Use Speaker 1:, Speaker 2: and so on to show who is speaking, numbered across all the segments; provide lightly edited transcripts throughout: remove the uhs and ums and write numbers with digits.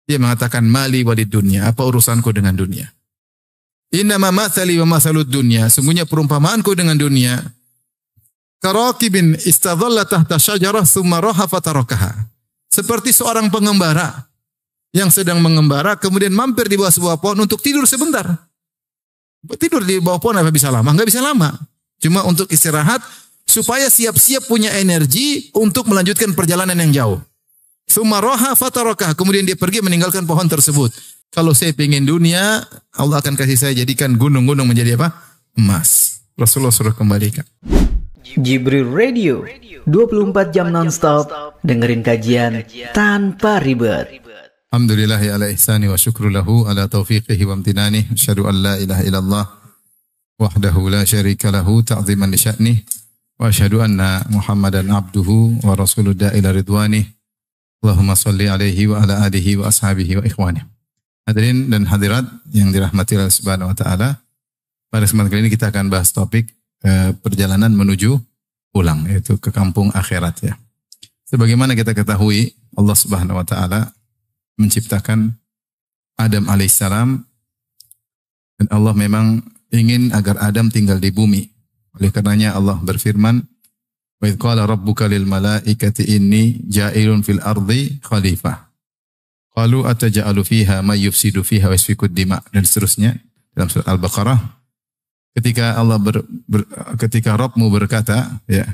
Speaker 1: Dia mengatakan mali walid dunya, apa urusanku dengan dunia? Innama mathali wa mathalud dunya, sungguhnya perumpamaanku dengan dunia karakibin istadhalla tahta syajarah thumma raha fatarakaha. Seperti seorang pengembara yang sedang mengembara kemudian mampir di bawah sebuah pohon untuk tidur sebentar. Tidur di bawah pohon apa bisa lama? Enggak bisa lama. Cuma untuk istirahat supaya siap-siap punya energi untuk melanjutkan perjalanan yang jauh. Tsumma raha fatarakah, kemudian dia pergi meninggalkan pohon tersebut. Kalau saya ingin dunia, Allah akan kasih saya jadikan gunung-gunung menjadi apa? Emas. Rasulullah suruh kembalikan.
Speaker 2: Jibril Radio 24 jam nonstop dengerin kajian tanpa ribet.
Speaker 1: Alhamdulillah ala ihsani wa syukru lahu ala taufiqihi wa amtinani. Asyhadu an la ilaha illallah wahdahu la syarika lahu ta'ziman li sya'nih. Wa asyhadu anna Muhammadan abduhu wa rasuluh ila ridwanih. Allahumma salli alaihi wa ala alihi wa ashabihi wa ikhwanih. Hadirin dan hadirat yang dirahmati Allah Subhanahu wa taala. Pada kesempatan kali ini kita akan bahas topik perjalanan menuju pulang, yaitu ke kampung akhirat ya. Sebagaimana kita ketahui, Allah Subhanahu wa taala menciptakan Adam alaihissalam dan Allah memang ingin agar Adam tinggal di bumi. Oleh karenanya Allah berfirman, "Wa idz qala rabbuka lil malaikati inni ja'ilun fil ardi khalifah." Qalu ataj'alu fiha may yufsidu fiha wa yasfiku dima, dan seterusnya dalam surat Al-Baqarah. Ketika ketika Rabbmu berkata ya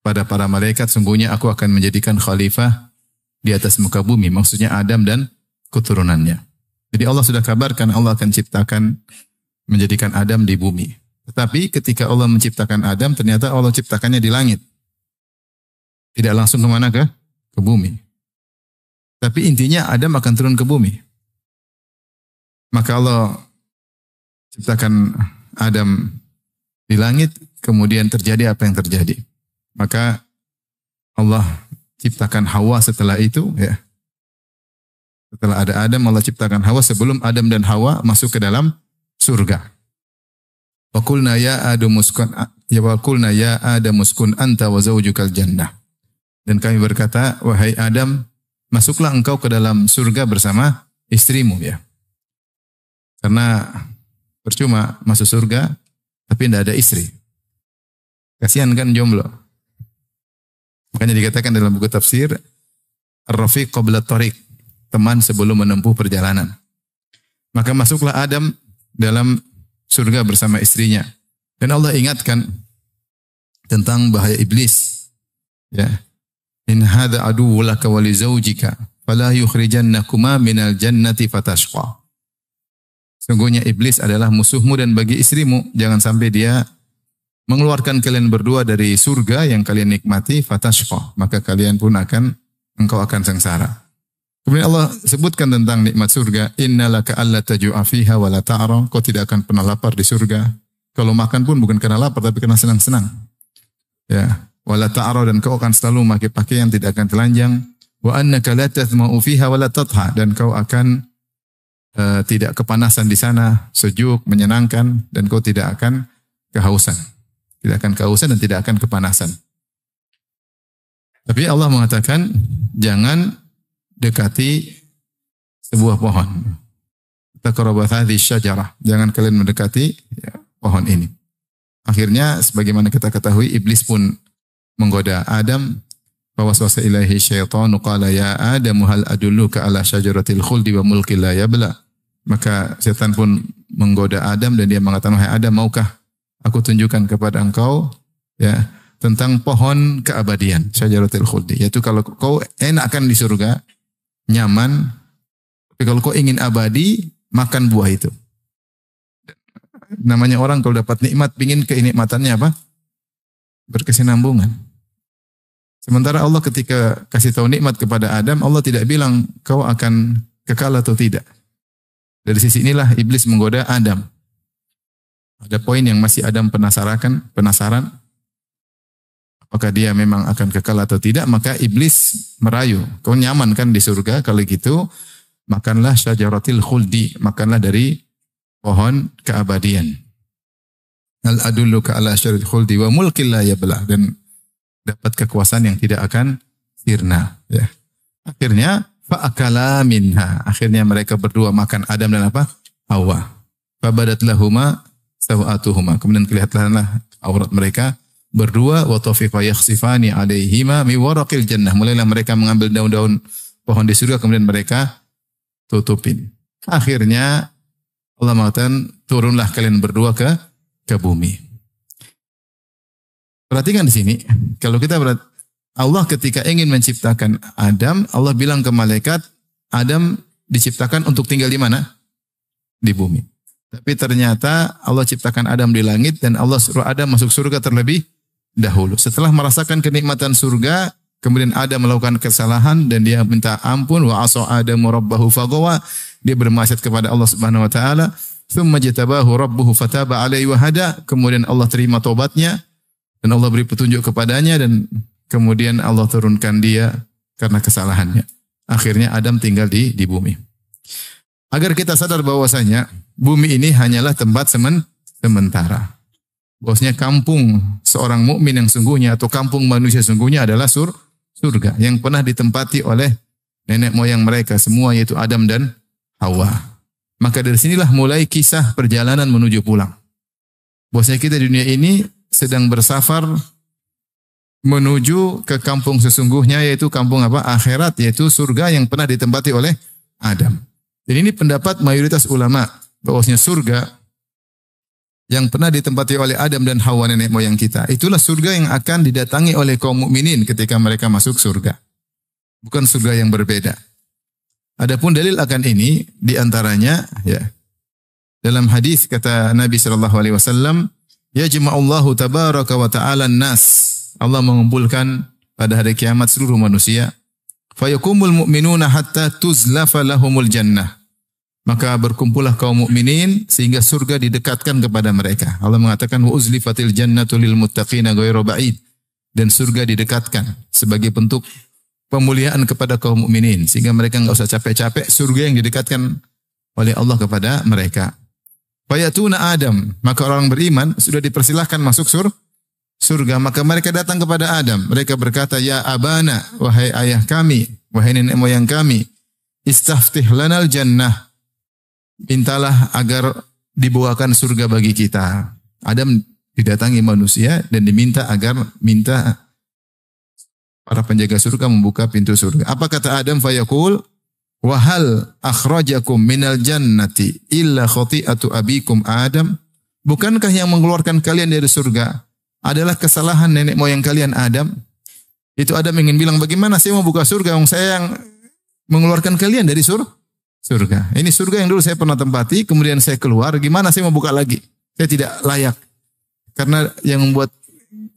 Speaker 1: pada para malaikat, sungguhnya aku akan menjadikan khalifah di atas muka bumi, maksudnya Adam dan keturunannya. Jadi Allah sudah kabarkan Allah akan ciptakan menjadikan Adam di bumi. Tetapi ketika Allah menciptakan Adam, ternyata Allah ciptakannya di langit. Tidak langsung kemana ke bumi. Tapi intinya Adam akan turun ke bumi. Maka Allah ciptakan Adam di langit, kemudian terjadi apa yang terjadi. Maka Allah ciptakan Hawa setelah itu ya. Setelah ada Adam, Allah ciptakan Hawa sebelum Adam dan Hawa masuk ke dalam surga. Wa qulna ya Adam uskun anta wa zawjukal jannah. Dan kami berkata, wahai Adam, masuklah engkau ke dalam surga bersama istrimu ya. Karena percuma masuk surga tapi tidak ada istri. Kasihan kan jomblo. Makanya dikatakan dalam buku tafsir, Ar-Rafiq qabla tariq, teman sebelum menempuh perjalanan. Maka masuklah Adam dalam surga bersama istrinya. Dan Allah ingatkan tentang bahaya iblis. Ya. In hadza aduwwun laka wa li zawjika fala yukhrijannakuma minal jannati fatashqa. Sungguhnya iblis adalah musuhmu dan bagi istrimu, jangan sampai dia mengeluarkan kalian berdua dari surga yang kalian nikmati, fatashqa, maka kalian pun engkau akan sengsara. Kemudian Allah sebutkan tentang nikmat surga, innalaka alla taju'a fiha wa la ta'ra, kau tidak akan pernah lapar di surga. Kalau makan pun bukan karena lapar tapi karena senang-senang. Ya, wa la ta'ra, dan kau akan selalu memakai pakaian tidak akan telanjang. Wa annaka la tathma'u fiha wa la tadha, dan kau akan tidak kepanasan di sana, sejuk, menyenangkan, dan kau tidak akan kehausan. Tidak akan kehausan dan tidak akan kepanasan. Tapi Allah mengatakan, jangan dekati sebuah pohon. Taqrabat hadhihi syajarah. Jangan kalian mendekati ya, pohon ini. Akhirnya sebagaimana kita ketahui, iblis pun menggoda Adam. Fawaswasa ilaihi syaitanu qala ya Adamu hal adulluka ala syajaratil khuldi wa mulkin la yabla. Maka setan pun menggoda Adam dan dia mengatakan, wahai Adam, maukah aku tunjukkan kepada engkau ya tentang pohon keabadian, syajaratil khuldi. Yaitu kalau kau enakan di surga, nyaman, tapi kalau kau ingin abadi, makan buah itu. Namanya orang kalau dapat nikmat, pingin kenikmatannya apa? Berkesinambungan. Sementara Allah ketika kasih tahu nikmat kepada Adam, Allah tidak bilang kau akan kekal atau tidak. Dari sisi inilah iblis menggoda Adam. Ada poin yang masih Adam penasaran. Apakah dia memang akan kekal atau tidak, maka iblis merayu. Kau nyaman kan di surga, kalau gitu makanlah syajaratil khuldi, makanlah dari pohon keabadian. Al adulluka ala syajaratil khuldi wa mulkin la yabla, dan dapat kekuasaan yang tidak akan sirna. Ya. Akhirnya Fa'akala minha. Akhirnya mereka berdua makan, Adam dan apa? Hawa. Fabadat lahuma sawatuhuma. Kemudian kelihatanlah aurat mereka berdua. Wa tafiqa yakhsifani alaihima mi waraqil jannah. Mulailah mereka mengambil daun-daun pohon di surga, kemudian mereka tutupin. Akhirnya Allah mengatakan, turunlah kalian berdua ke bumi. Perhatikan di sini, kalau kita Allah ketika ingin menciptakan Adam, Allah bilang ke malaikat, Adam diciptakan untuk tinggal di mana? Di bumi. Tapi ternyata Allah ciptakan Adam di langit dan Allah suruh Adam masuk surga terlebih dahulu. Setelah merasakan kenikmatan surga, kemudian Adam melakukan kesalahan dan dia minta ampun. Wa asa Adamu rabbahu faghawa. Dia bermaksiat kepada Allah Subhanahu wa taala. Tsumma jatabahu rabbuhu fataba alaihi wa hada. Kemudian Allah terima taubatnya dan Allah beri petunjuk kepadanya dan kemudian Allah turunkan dia karena kesalahannya. Akhirnya Adam tinggal di bumi. Agar kita sadar bahwasanya bumi ini hanyalah tempat sementara. Bahwasanya kampung seorang mukmin yang sungguhnya atau kampung manusia sungguhnya adalah surga yang pernah ditempati oleh nenek moyang mereka semua, yaitu Adam dan Hawa. Maka dari sinilah mulai kisah perjalanan menuju pulang. Bahwasanya kita di dunia ini sedang bersafar menuju ke kampung sesungguhnya, yaitu kampung apa? Akhirat, yaitu surga yang pernah ditempati oleh Adam. Dan ini pendapat mayoritas ulama bahwasanya surga yang pernah ditempati oleh Adam dan Hawa nenek moyang kita, itulah surga yang akan didatangi oleh kaum mukminin ketika mereka masuk surga. Bukan surga yang berbeda. Adapun dalil akan ini diantaranya ya dalam hadis kata Nabi sallallahu alaihi wasallam, yajma'ullahu tabaraka wa ta'ala an-nas. Allah mengumpulkan pada hari kiamat seluruh manusia. Fayakumul mu'minuna hatta tuzlafa lahumul jannah. Maka berkumpullah kaum mukminin sehingga surga didekatkan kepada mereka. Allah mengatakan wa uzlifatil jannatu lil muttaqina ghairu ba'id. Dan surga didekatkan sebagai bentuk pemuliaan kepada kaum mukminin sehingga mereka enggak usah capek-capek, surga yang didekatkan oleh Allah kepada mereka. Fayatuna Adam, maka orang beriman sudah dipersilahkan masuk surga, maka mereka datang kepada Adam. Mereka berkata, ya abana, wahai ayah kami, wahai nenek moyang kami, istaftih lanal jannah. Mintalah agar dibawakan surga bagi kita. Adam didatangi manusia dan minta para penjaga surga membuka pintu surga. Apa kata Adam? Fayaqul, wa hal akhrajakum minal jannati illa khati'atu abikum Adam? Bukankah yang mengeluarkan kalian dari surga adalah kesalahan nenek moyang kalian Adam? Itu Adam ingin bilang, bagaimana saya mau buka surga yang saya yang mengeluarkan kalian dari surga. Ini surga yang dulu saya pernah tempati, kemudian saya keluar, gimana saya mau buka lagi? Saya tidak layak. Karena yang membuat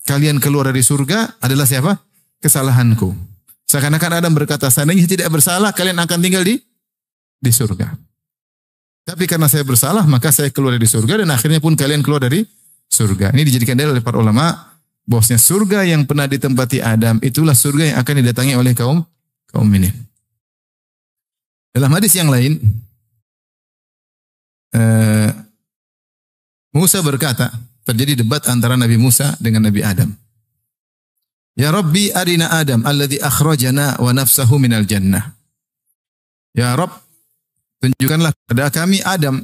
Speaker 1: kalian keluar dari surga adalah siapa? Kesalahanku. Seakan-akan Adam berkata, seandainya tidak bersalah, kalian akan tinggal di surga. Tapi karena saya bersalah, maka saya keluar dari surga dan akhirnya pun kalian keluar dari surga. Ini dijadikan dalil oleh para ulama bahwasanya surga yang pernah ditempati Adam itulah surga yang akan didatangi oleh kaum mukminin. Dalam hadis yang lain, Musa berkata, terjadi debat antara Nabi Musa dengan Nabi Adam. Ya Rabbi arina Adam alladhi akhrajana wa nafsahu minal jannah. Ya Rabb, tunjukkanlah kepada kami Adam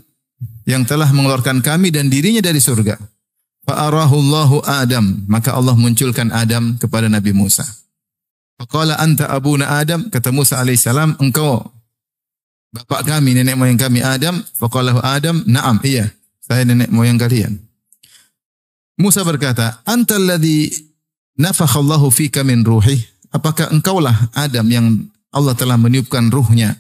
Speaker 1: yang telah mengeluarkan kami dan dirinya dari surga. Fa'arahullahu Adam, maka Allah munculkan Adam kepada Nabi Musa. Faqala anta abuna Adam, kata Musa alaihissalam, engkau bapak kami, nenek moyang kami Adam. Faqalahu Adam, na'am, iya, saya nenek moyang kalian. Musa berkata, anta alladhi nafakhallahu fika min ruhi. Apakah engkaulah Adam yang Allah telah meniupkan ruhnya?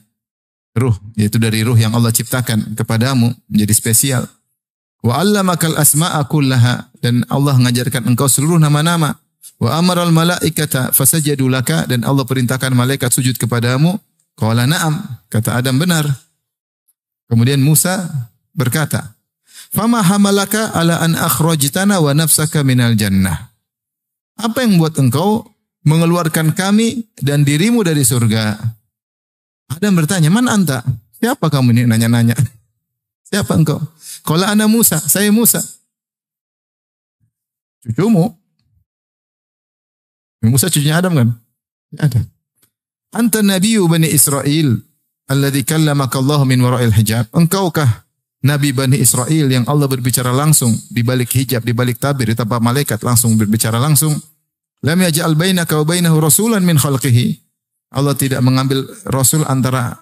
Speaker 1: Ruh, yaitu dari ruh yang Allah ciptakan kepadamu menjadi spesial. Wa 'allamakal asma'a kullaha, dan Allah mengajarkan engkau seluruh nama-nama. Wa amaral malaikata fasajadu laka, dan Allah perintahkan malaikat sujud kepadamu. Qala na'am, kata Adam benar. Kemudian Musa berkata, fama hamalaka ala an akhrajtana wa nafsaka minal jannah. Apa yang membuat engkau mengeluarkan kami dan dirimu dari surga? Adam bertanya, man anta? Siapa kamu ini nanya-nanya? Siapa engkau? Qala ana Musa, saya Musa. Cucumu. Musa cucunya Adam kan? Ada. Anta nabiyyu Bani Israel alladzi kallamaka Allah min wara'il hijab. Engkaukah Nabi Bani Israel yang Allah berbicara langsung di balik hijab, di balik tabir, tanpa malaikat langsung berbicara langsung. Lam yaj'al bainaka wa bainahu rasulan min khalqihi. Allah tidak mengambil rasul antara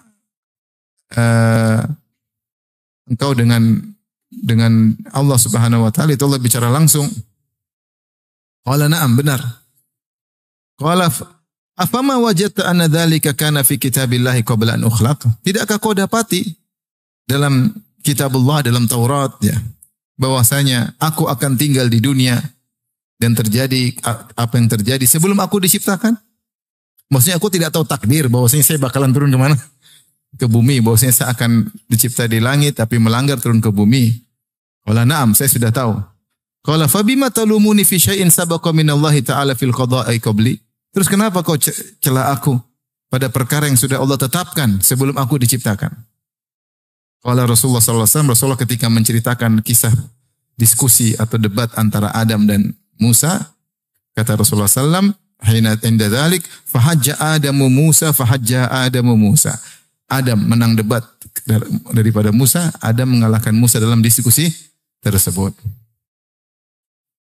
Speaker 1: engkau dengan Allah Subhanahu wa taala. Itu Allah bicara langsung. Qala na'am, benar. Qala afama wajadta anna dzalika kana fi kitabillahi qabla an ukhlaq? Tidakkah kau dapati dalam kitabullah, dalam Taurat ya, bahwasanya aku akan tinggal di dunia dan terjadi apa yang terjadi sebelum aku diciptakan? Maksudnya aku tidak tahu takdir bahwasanya saya bakalan turun ke mana? Ke bumi, bahwasanya saya akan dicipta di langit tapi melanggar turun ke bumi. Qala na'am, saya sudah tahu. Qala fabima talumuni fi syai'in sabaqa minallahi ta'ala fil qada'i qabli? Terus kenapa kau cela aku pada perkara yang sudah Allah tetapkan sebelum aku diciptakan? Qala Rasulullah sallallahu alaihi wasallam, Rasulullah ketika menceritakan kisah diskusi atau debat antara Adam dan Musa, kata Rasulullah sallallahu alaihi wasallam, hina inda dzalik fahajja Adamu Musa fahajja Adamu Musa. Adam menang debat daripada Musa, Adam mengalahkan Musa dalam diskusi tersebut.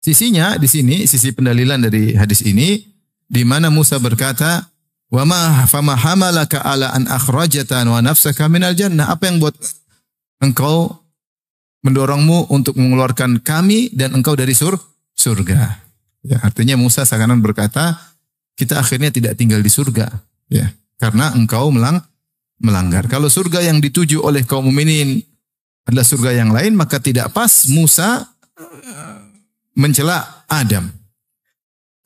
Speaker 1: Sisinya di sini, sisi pendalilan dari hadis ini, di mana Musa berkata, "Wa ma fama hamalaka ala an akhrajatan wa nafsaka minal jannah?" Apa yang buat engkau mendorongmu untuk mengeluarkan kami dan engkau dari surga? Ya, artinya Musa seakan berkata, kita akhirnya tidak tinggal di surga, ya, karena engkau melanggar. Kalau surga yang dituju oleh kaum mukminin adalah surga yang lain, maka tidak pas Musa mencela Adam.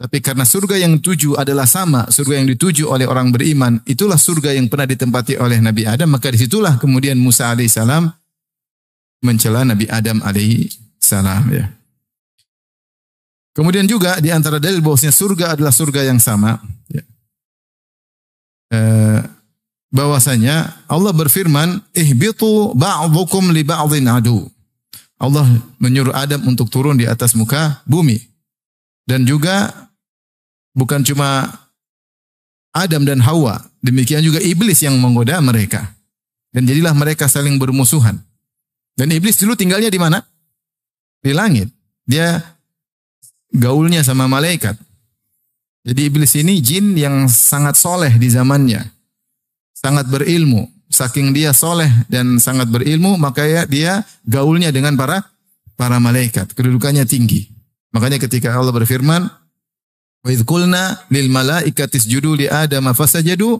Speaker 1: Tapi karena surga yang dituju adalah sama, surga yang dituju oleh orang beriman, itulah surga yang pernah ditempati oleh Nabi Adam, maka disitulah kemudian Musa alaihissalam mencela Nabi Adam alaihissalam. Ya. Kemudian juga di antara dalil bahwasanya surga adalah surga yang sama. Ya. Bahwasanya Allah berfirman, ihbitu ba'dukum li ba'dhin adu. Allah menyuruh Adam untuk turun di atas muka bumi. Dan juga bukan cuma Adam dan Hawa, demikian juga iblis yang menggoda mereka. Dan jadilah mereka saling bermusuhan. Dan iblis dulu tinggalnya di mana? Di langit. Dia gaulnya sama malaikat. Jadi iblis ini jin yang sangat soleh di zamannya. Sangat berilmu. Saking dia soleh dan sangat berilmu, maka dia gaulnya dengan para malaikat. Kedudukannya tinggi. Makanya ketika Allah berfirman, "Wa idz qulna lil malaikati isjudu li Adam fasajadu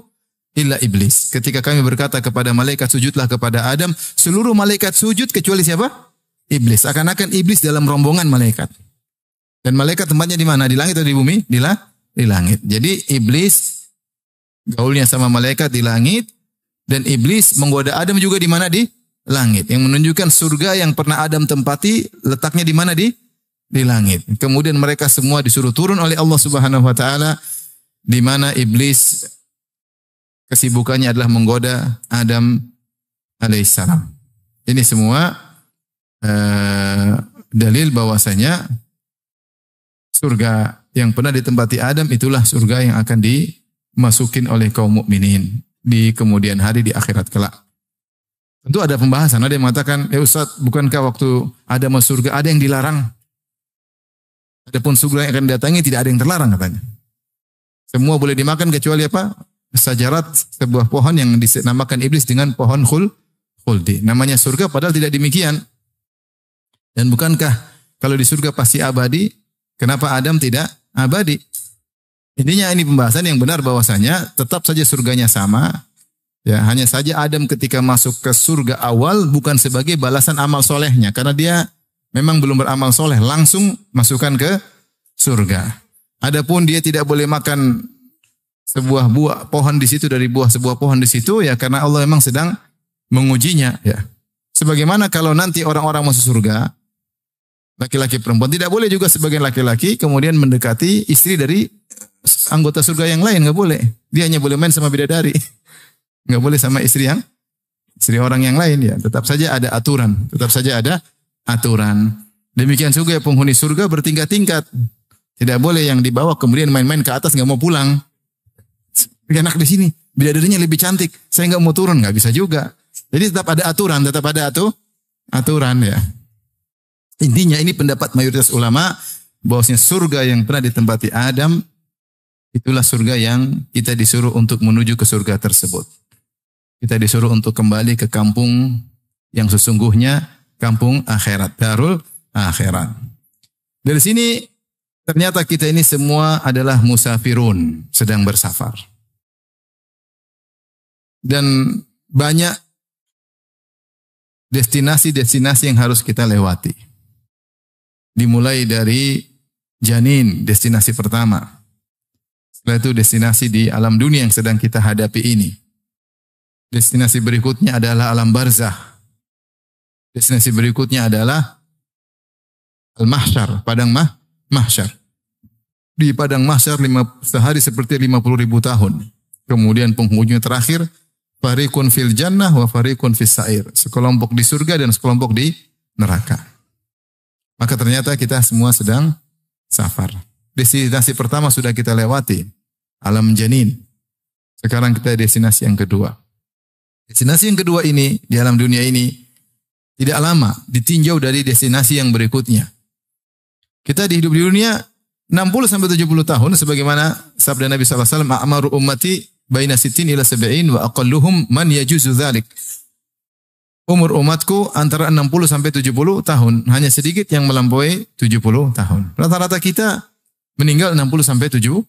Speaker 1: illa iblis." Ketika kami berkata kepada malaikat sujudlah kepada Adam, seluruh malaikat sujud kecuali siapa? Iblis. Akan-akan iblis dalam rombongan malaikat. Dan malaikat tempatnya di mana? Di langit atau di bumi? Di langit. Jadi iblis gaulnya sama malaikat di langit, dan iblis menggoda Adam juga di mana? Di langit. Yang menunjukkan surga yang pernah Adam tempati letaknya di mana? Di langit. Kemudian mereka semua disuruh turun oleh Allah Subhanahu wa taala, di mana iblis kesibukannya adalah menggoda Adam alaihissalam. Ini semua dalil bahwasanya surga yang pernah ditempati Adam itulah surga yang akan dimasukin oleh kaum mukminin di kemudian hari di akhirat kelak. Tentu ada pembahasan, ada yang mengatakan, "Ya Ustaz, bukankah waktu ada masuk surga ada yang dilarang? Adapun surga yang akan datangi tidak ada yang terlarang," katanya. Semua boleh dimakan kecuali apa? Sajarat, sebuah pohon yang dinamakan iblis dengan pohon khuldi. Namanya surga padahal tidak demikian. Dan bukankah kalau di surga pasti abadi? Kenapa Adam tidak abadi? Intinya ini pembahasan yang benar bahwasanya tetap saja surganya sama. Ya, hanya saja Adam ketika masuk ke surga awal bukan sebagai balasan amal solehnya. Karena dia memang belum beramal soleh. Langsung masukkan ke surga. Adapun dia tidak boleh makan sebuah buah pohon di situ dari sebuah pohon di situ. Ya karena Allah memang sedang mengujinya. Ya. Sebagaimana kalau nanti orang-orang masuk surga, laki-laki perempuan, tidak boleh juga sebagian laki-laki kemudian mendekati istri dari anggota surga yang lain, nggak boleh. Dia hanya boleh main sama bidadari, nggak boleh sama istri orang yang lain. Ya, tetap saja ada aturan, Demikian juga penghuni surga bertingkat-tingkat. Tidak boleh yang dibawa kemudian main-main ke atas nggak mau pulang. Enak di sini, bidadarinya lebih cantik, saya nggak mau turun, nggak bisa juga. Jadi tetap ada aturan, aturan ya. Intinya ini pendapat mayoritas ulama bahwasanya surga yang pernah ditempati Adam itulah surga yang kita disuruh untuk menuju ke surga tersebut. Kita disuruh untuk kembali ke kampung yang sesungguhnya, kampung akhirat, darul akhirat. Dari sini ternyata kita ini semua adalah musafirun, sedang bersafar. Dan banyak destinasi-destinasi yang harus kita lewati. Dimulai dari janin, destinasi pertama. Setelah itu destinasi di alam dunia yang sedang kita hadapi ini. Destinasi berikutnya adalah alam barzah. Destinasi berikutnya adalah al-mahsyar, padang mahsyar. Di padang mahsyar sehari seperti 50.000 tahun. Kemudian penghujung terakhir, fariqun fil jannah wa fariqun fis sa'ir. Sekelompok di surga dan sekelompok di neraka. Maka ternyata kita semua sedang safar. Destinasi pertama sudah kita lewati, alam janin. Sekarang kita destinasi yang kedua. Destinasi yang kedua ini, di alam dunia ini, tidak lama, ditinjau dari destinasi yang berikutnya. Kita hidup di dunia 60-70 tahun, sebagaimana sabda Nabi SAW, A'maru ummati baina sittin ila sab'in wa aqalluhum man yajuzu dzalik. Umur umatku antara 60-70 tahun, hanya sedikit yang melampaui 70 tahun. Rata-rata kita meninggal 60-70.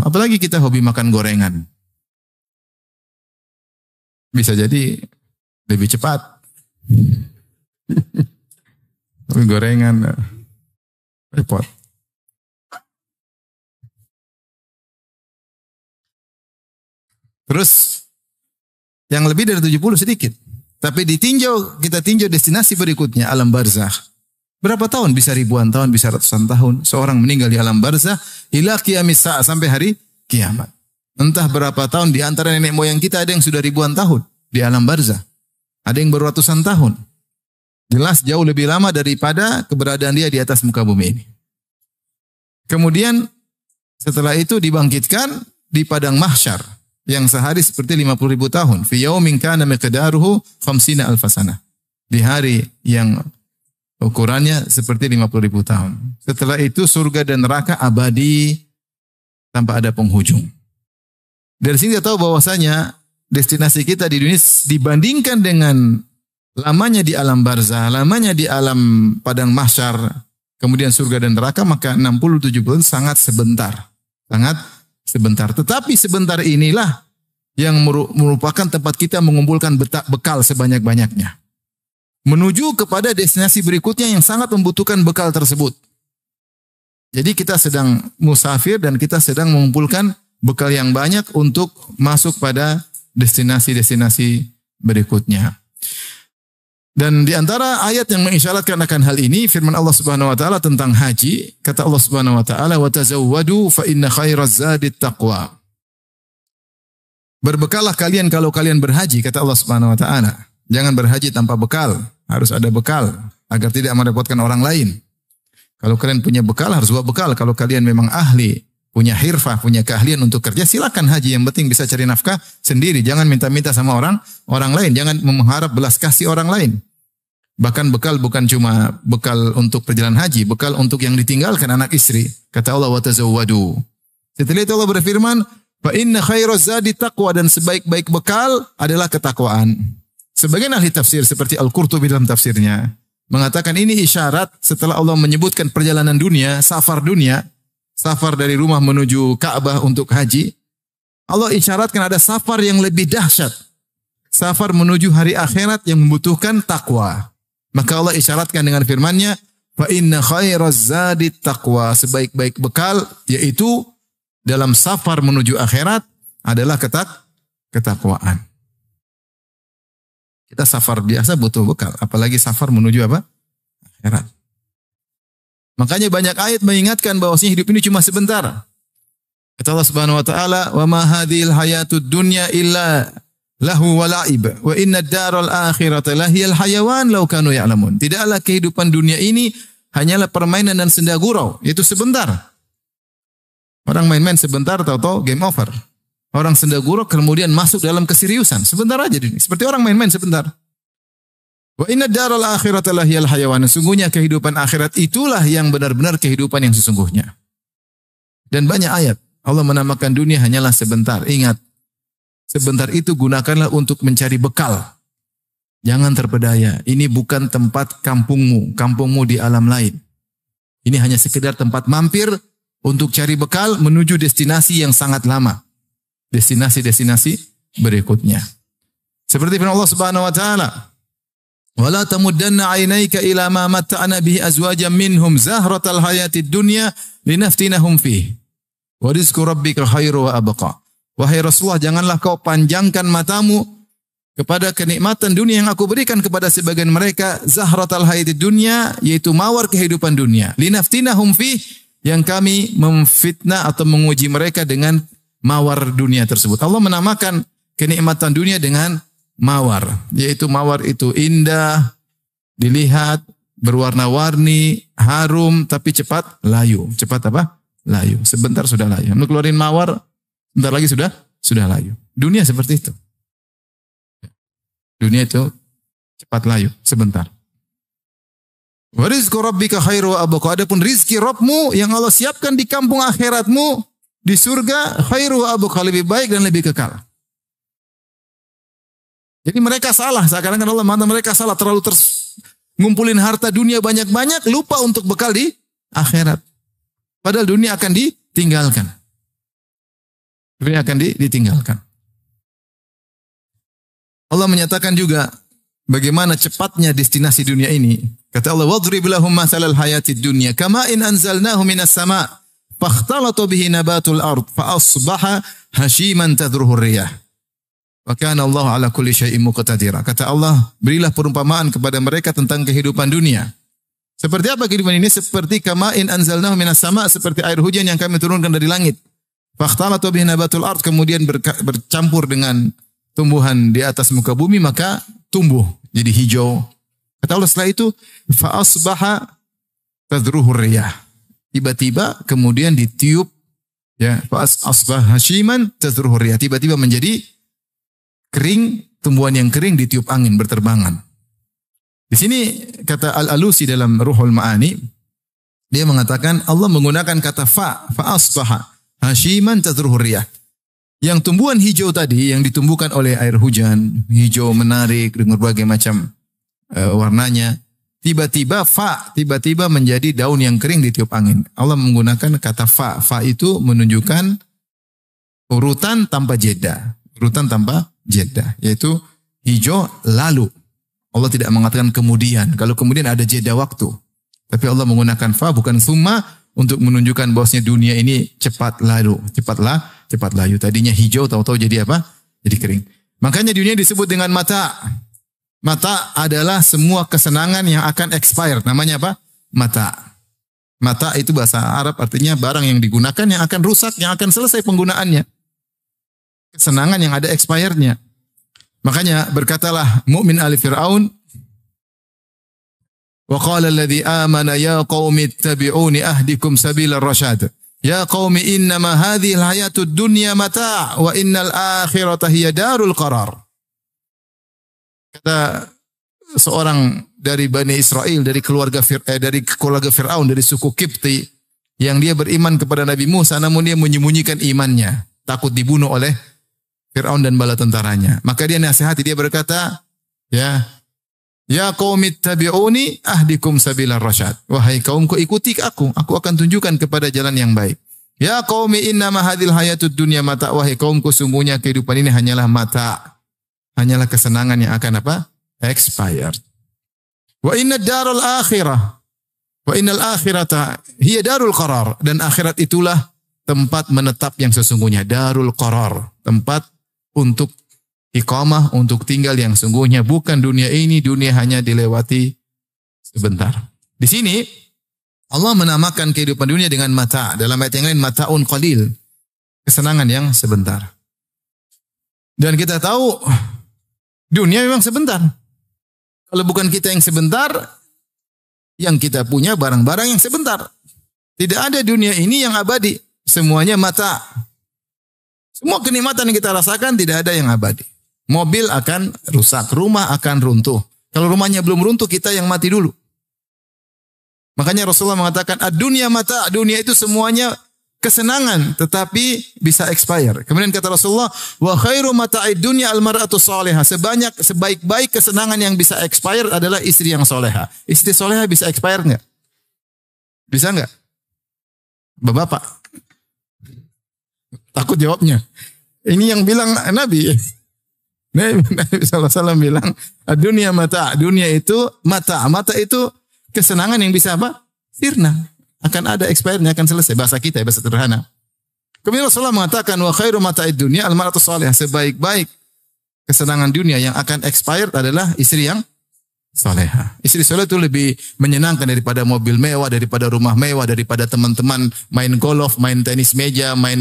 Speaker 1: Apalagi kita hobi makan gorengan. Bisa jadi lebih cepat. Tapi gorengan repot. Terus yang lebih dari 70 sedikit. Tapi kita tinjau destinasi berikutnya, alam barzah. Berapa tahun? Bisa ribuan tahun, bisa ratusan tahun. Seorang meninggal di alam barzah ila qiyamis sa'a, sampai hari kiamat. Entah berapa tahun, di antara nenek moyang kita ada yang sudah ribuan tahun di alam barzah. Ada yang baru ratusan tahun. Jelas jauh lebih lama daripada keberadaan dia di atas muka bumi ini. Kemudian setelah itu dibangkitkan di padang mahsyar yang sehari seperti 50.000 tahun. Fi yaumin kana miqdaruhu 50 alf sanah. Di hari yang ukurannya seperti 50.000 tahun. Setelah itu surga dan neraka abadi tanpa ada penghujung. Dari sini kita tahu bahwasanya destinasi kita di dunia dibandingkan dengan lamanya di alam barzah, lamanya di alam padang mahsyar, kemudian surga dan neraka, maka 60-70 sangat sebentar. Sangat sebentar. Tetapi sebentar inilah yang merupakan tempat kita mengumpulkan bekal sebanyak-banyaknya. Menuju kepada destinasi berikutnya yang sangat membutuhkan bekal tersebut. Jadi kita sedang musafir dan kita sedang mengumpulkan bekal yang banyak untuk masuk pada destinasi-destinasi berikutnya. Dan di antara ayat yang mengisyaratkan akan hal ini, firman Allah Subhanahu wa taala tentang haji, kata Allah Subhanahu wa taala, "Wa tazawwadu fa inna khairaz zadit taqwa." Berbekallah kalian kalau kalian berhaji, kata Allah Subhanahu wa taala. Jangan berhaji tanpa bekal, harus ada bekal agar tidak merepotkan orang lain. Kalau kalian punya bekal, harus bawa bekal. Kalau kalian memang ahli, punya hirfah, punya keahlian untuk kerja, silakan haji. Yang penting bisa cari nafkah sendiri. Jangan minta-minta sama orang lain. Jangan mengharap belas kasih orang lain. Bahkan bekal bukan cuma bekal untuk perjalanan haji, bekal untuk yang ditinggalkan anak istri. Kata Allah, wa tazawwadu. Setelah itu Allah berfirman, fa inna khairaz zadi taqwa, dan sebaik-baik bekal adalah ketakwaan. Sebagian ahli tafsir seperti Al-Qurtubi dalam tafsirnya mengatakan ini isyarat setelah Allah menyebutkan perjalanan dunia, safar dari rumah menuju Ka'bah untuk haji, Allah isyaratkan ada safar yang lebih dahsyat. Safar menuju hari akhirat yang membutuhkan takwa. Maka Allah isyaratkan dengan firman-Nya, fa inna khairaz zadit taqwa. Sebaik-baik bekal yaitu dalam safar menuju akhirat adalah ketakwaan. Kita safar biasa butuh bekal, apalagi safar menuju apa? Akhirat. Makanya banyak ayat mengingatkan bahwasanya hidup ini cuma sebentar. Kata Allah Subhanahu wa taala, "Wa ma hadhil hayatud dunya illa lahu wa la'ib wa inna ad-daral akhirata lahiyal hayawan law kanu ya'lamun." Tidaklah kehidupan dunia ini hanyalah permainan dan senda gurau, itu sebentar. Orang main-main sebentar tahu-tahu game over. Orang sendaguruk kemudian masuk dalam keseriusan. Sebentar aja dunia. Seperti orang main-main sebentar. Wa inna daral akhirata lahiyal hayawan. Sungguhnya kehidupan akhirat itulah yang benar-benar kehidupan yang sesungguhnya. Dan banyak ayat. Allah menamakan dunia hanyalah sebentar. Ingat. Sebentar itu gunakanlah untuk mencari bekal. Jangan terpedaya. Ini bukan tempat kampungmu. Kampungmu di alam lain. Ini hanya sekedar tempat mampir untuk cari bekal menuju destinasi yang sangat lama. Destinasi-destinasi berikutnya. Seperti firman Allah Subhanahu wa taala, "Wala tamuddanna 'ainaika ila ma matta'na bihi azwajan minhum zahratal hayatid dunya linaftinahum fihi. Wa rizqu rabbika khairu wa abqa." Wahai Rasulullah, janganlah kau panjangkan matamu kepada kenikmatan dunia yang aku berikan kepada sebagian mereka, zahratal hayatid dunya, yaitu mawar kehidupan dunia. Linaftinahum fi, yang kami memfitnah atau menguji mereka dengan mawar dunia tersebut. Allah menamakan kenikmatan dunia dengan mawar, yaitu mawar itu indah, dilihat, berwarna-warni, harum, tapi cepat layu. Cepat apa? Layu. Sebentar sudah layu. Keluarin mawar, sebentar lagi sudah layu. Dunia seperti itu. Dunia itu cepat layu, sebentar. Wa rizqu rabbika khairu wa abqa. Adapun rizki Rabbmu yang Allah siapkan di kampung akhiratmu, di surga, khairu wa abqa, lebih baik dan lebih kekal. Jadi mereka salah, seakan-akan Allah mengatakan mereka salah, terlalu ngumpulin harta dunia banyak-banyak, lupa untuk bekal di akhirat. Padahal dunia akan ditinggalkan. Dunia akan ditinggalkan. Allah menyatakan juga bagaimana cepatnya destinasi dunia ini. Kata Allah, "Wadrib lahum mathalal hayatid dunya kama in anzalnahu minas sama' fakhtalata bihi nabatul ard fa asbaha hashiman tadruhu riyah. Wa kana Allah ala kulli syai'in muqtadira." Kata Allah, berilah perumpamaan kepada mereka tentang kehidupan dunia. Seperti apa kehidupan ini? Seperti kama in anzalnahu minas sama', seperti air hujan yang kami turunkan dari langit. Fakhtalata bihi nabatul ard, kemudian bercampur dengan tumbuhan di atas muka bumi, maka tumbuh jadi hijau. Kata Allah setelah itu, fa asbaha tadruhu riyah. Tiba-tiba kemudian ditiup, ya, fa asbaha hashiman tadruhu riyah. Tiba-tiba menjadi kering, tumbuhan yang kering ditiup angin berterbangan. Di sini kata Al-Alusi dalam Ruhul Ma'ani, dia mengatakan Allah menggunakan kata fa asbaha hashiman tadruhu riyah. Yang tumbuhan hijau tadi yang ditumbuhkan oleh air hujan, hijau menarik dengan berbagai macam warnanya, tiba-tiba menjadi daun yang kering ditiup angin. Allah menggunakan kata fa. Fa itu menunjukkan urutan tanpa jeda. Urutan tanpa jeda, yaitu hijau lalu. Allah tidak mengatakan kemudian. Kalau kemudian ada jeda waktu. Tapi Allah menggunakan fa bukan summa untuk menunjukkan bahwasanya dunia ini cepat lalu. Cepat layu. Tadinya hijau, tahu-tahu jadi apa? Jadi kering. Makanya dunia disebut dengan mata. Mata adalah semua kesenangan yang akan expire. Namanya apa? Mata. Mata itu bahasa Arab artinya barang yang digunakan yang akan rusak, yang akan selesai penggunaannya. Kesenangan yang ada expire-nya. Makanya berkatalah mukmin ali Fir'aun, wa qala alladhi amana ya qaumi ittabi'uni ahdikum sabilar rasyad. Ya qaumi innama hadhihi al-hayatud dunya mata' wa innal akhirata hiya darul qarar. Kata seorang dari Bani Israel, dari keluarga Fir'aun, dari suku Kipti, yang dia beriman kepada Nabi Musa, namun dia menyembunyikan imannya, takut dibunuh oleh Fir'aun dan bala tentaranya. Maka dia nasihati, dia berkata, ya qaumi ittabi'uni ahdikum sabilar rasyad. Wahai kaumku, ikuti aku akan tunjukkan kepada jalan yang baik. Ya qaumi innama hadhil hayatud dunya mata. Wahai kaumku, sungguhnya kehidupan ini hanyalah mata. Hanyalah kesenangan yang akan apa? Expired. Wa inna darul akhirah. Wa innal akhirata hiya darul qarar. Dan akhirat itulah tempat menetap yang sesungguhnya. Darul qarar. Tempat untuk iqamah, untuk tinggal yang sungguhnya. Bukan dunia ini, dunia hanya dilewati sebentar. Di sini Allah menamakan kehidupan dunia dengan mata. Dalam ayat yang lain, mata'un qalil. Kesenangan yang sebentar. Dan kita tahu dunia memang sebentar. Kalau bukan kita yang sebentar, yang kita punya barang-barang yang sebentar. Tidak ada dunia ini yang abadi. Semuanya mata. Semua kenikmatan yang kita rasakan tidak ada yang abadi. Mobil akan rusak, rumah akan runtuh. Kalau rumahnya belum runtuh, kita yang mati dulu. Makanya Rasulullah mengatakan, ad-dunya mata, dunia itu semuanya kesenangan, tetapi bisa expire. Kemudian kata Rasulullah, wa khairu mata'id dunya al-mar'atu salihah. Sebaik-baik kesenangan yang bisa expire adalah istri yang soleha. Istri soleha bisa expire enggak? Bisa enggak? Bapak. Takut jawabnya. Ini yang bilang Nabi. Nabi SAW bilang, dunia mata. Dunia itu mata. Mata itu kesenangan yang bisa apa? Sirna. Akan ada expirednya, akan selesai. Bahasa kita ya, bahasa sederhana. Kemudian Rasulullah mengatakan, wa khairu mata'id dunia al-mar'atu salihah. Sebaik-baik kesenangan dunia yang akan expired adalah istri yang soleha. Istri soleh itu lebih menyenangkan daripada mobil mewah, daripada rumah mewah, daripada teman-teman main golf, main tenis meja, main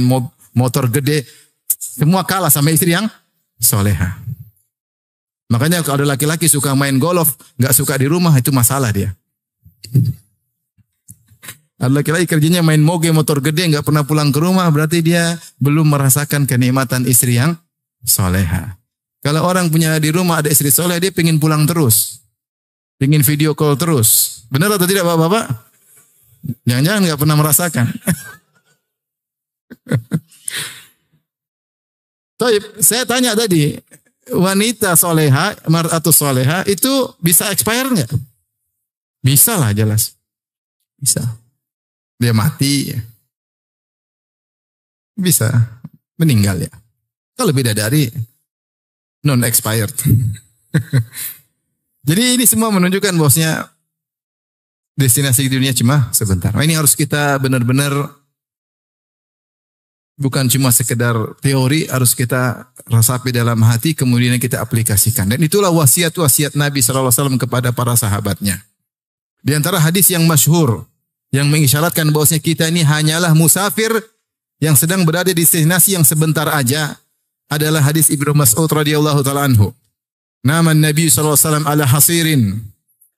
Speaker 1: motor gede. Semua kalah sama istri yang soleha. Makanya kalau ada laki-laki suka main golf, nggak suka di rumah, itu masalah dia. Ada laki-laki kerjanya main moge, motor gede, nggak pernah pulang ke rumah, berarti dia belum merasakan kenikmatan istri yang soleha. Kalau orang punya di rumah ada istri soleh, dia pengen pulang terus. Pengen video call terus. Benar atau tidak Bapak-bapak? Jangan-jangan nggak pernah merasakan. Saya tanya tadi, wanita soleha, mar'atu soleha, itu bisa expire nggak? Bisa lah jelas. Bisa. Dia mati. Bisa. Meninggal ya. Kalau bidadari, non-expired. Jadi ini semua menunjukkan bahwasanya destinasi dunia cuma sebentar. Ini harus kita benar-benar bukan cuma sekedar teori, harus kita resapi dalam hati, kemudian kita aplikasikan. Dan itulah wasiat-wasiat Nabi SAW kepada para sahabatnya. Di antara hadis yang masyhur, yang mengisyaratkan bahwasanya kita ini hanyalah musafir yang sedang berada di destinasi yang sebentar aja, adalah hadis Ibnu Mas'ud radhiyallahu taala anhu. Nama Nabi SAW ala hasirin.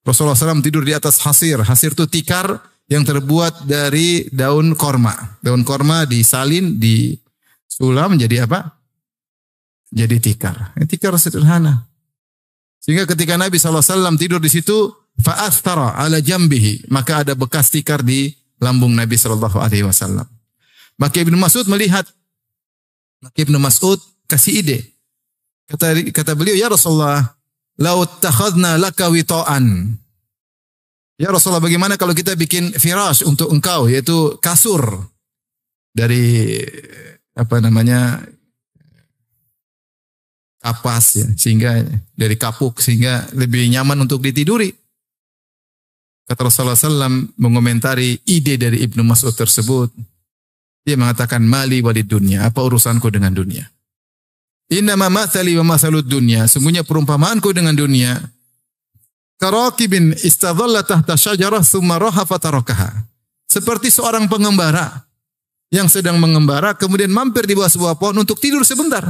Speaker 1: Rasulullah SAW tidur di atas hasir. Hasir itu tikar yang terbuat dari daun korma. Daun korma disalin, disulam menjadi apa? Jadi tikar. Tikar sederhana. Sehingga ketika Nabi SAW tidur di situ, fa'astara ala jambihi, maka ada bekas tikar di lambung Nabi SAW. Maka Ibnu Mas'ud melihat, maka Ibnu Mas'ud kasih ide. Kata beliau, ya Rasulullah, lau takhadna laka wita'an. Ya Rasulullah, bagaimana kalau kita bikin firash untuk engkau, yaitu kasur dari kapas ya, sehingga dari kapuk sehingga lebih nyaman untuk ditiduri. Kata Rasulullah SAW mengomentari ide dari Ibnu Mas'ud tersebut. Dia mengatakan, mali walid dunya, apa urusanku dengan dunia? Innama mathali wa mathalud dunya, sungguhnya perumpamaanku dengan dunia karakibin istadhalla tahta syajarah thumma raha fatarakaha. Seperti seorang pengembara yang sedang mengembara kemudian mampir di bawah sebuah pohon untuk tidur sebentar.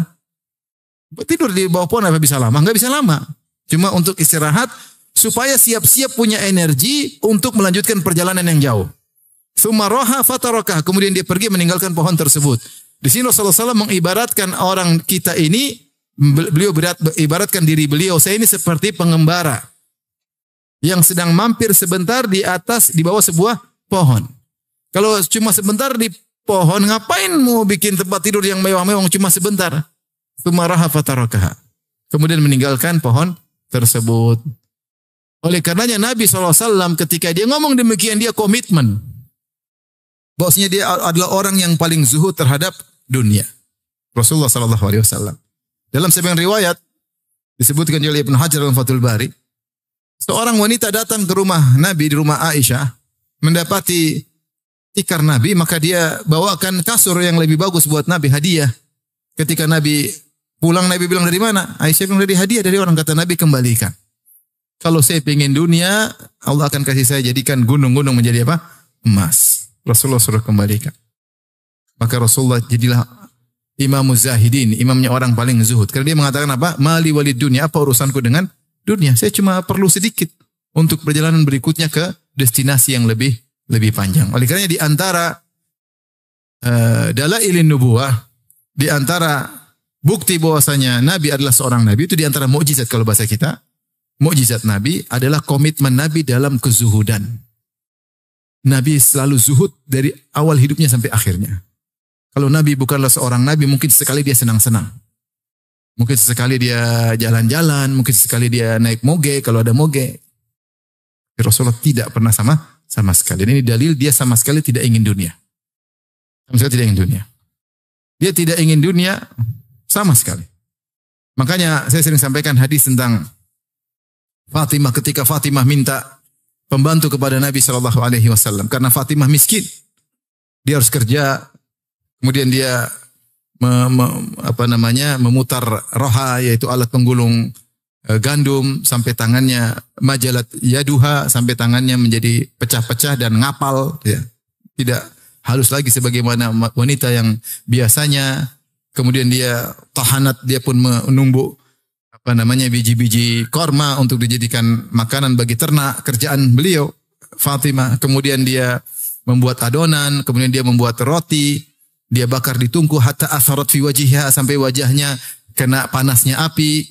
Speaker 1: Tidur di bawah pohon apa bisa lama? Enggak bisa lama. Cuma untuk istirahat supaya siap-siap punya energi untuk melanjutkan perjalanan yang jauh. Thumma raha fatarakaha, kemudian dia pergi meninggalkan pohon tersebut. Di sini Rasulullah SAW mengibaratkan orang kita ini, beliau ibaratkan diri beliau, saya ini seperti pengembara yang sedang mampir sebentar di bawah sebuah pohon. Kalau cuma sebentar di pohon, ngapain mau bikin tempat tidur yang mewah-mewah cuma sebentar? Tsumaraha fatarakaha. Kemudian meninggalkan pohon tersebut. Oleh karenanya Nabi SAW ketika dia ngomong demikian, dia komitmen. Bahwasanya dia adalah orang yang paling zuhud terhadap dunia. Rasulullah SAW. Dalam sebagian riwayat disebutkan oleh Ibnu Hajar dalam Fathul Bari, seorang wanita datang ke rumah Nabi di rumah Aisyah, mendapati tikar Nabi, maka dia bawakan kasur yang lebih bagus buat Nabi, hadiah. Ketika Nabi pulang, Nabi bilang, dari mana? Aisyah bilang, dari hadiah dari orang. Kata Nabi, kembalikan. Kalau saya ingin dunia, Allah akan kasih saya jadikan gunung-gunung menjadi apa? Emas. Rasulullah suruh kembalikan. Maka Rasulullah jadilah imamuz zahidin, imamnya orang paling zuhud. Karena dia mengatakan apa? Mali walid dunia, apa urusanku dengan dunia? Saya cuma perlu sedikit untuk perjalanan berikutnya ke destinasi yang lebih panjang. Oleh karena di antara dalailin nubuwah, di antara bukti bahwasanya Nabi adalah seorang Nabi, itu di antara mukjizat kalau bahasa kita. Mukjizat Nabi adalah komitmen Nabi dalam kezuhudan. Nabi selalu zuhud dari awal hidupnya sampai akhirnya. Kalau Nabi bukanlah seorang Nabi, mungkin sekali dia senang-senang. Mungkin sesekali dia jalan-jalan, mungkin sekali dia naik moge kalau ada moge. Rasulullah tidak pernah sama sekali. Dan ini dalil dia sama sekali tidak ingin dunia. Sama sekali tidak ingin dunia. Dia tidak ingin dunia sama sekali. Makanya saya sering sampaikan hadis tentang Fatimah ketika Fatimah minta pembantu kepada Nabi SAW karena Fatimah miskin. Dia harus kerja, kemudian dia memutar roha, yaitu alat penggulung gandum sampai tangannya, majalat yaduha sampai tangannya menjadi pecah-pecah dan ngapal, ya. Tidak halus lagi sebagaimana wanita yang biasanya. Kemudian dia tahanat, dia pun menumbuk biji-biji korma untuk dijadikan makanan bagi ternak, kerjaan beliau Fatimah. Kemudian dia membuat adonan, kemudian dia membuat roti, dia bakar di tungku hatta asarat fi wajhiha, sampai wajahnya kena panasnya api.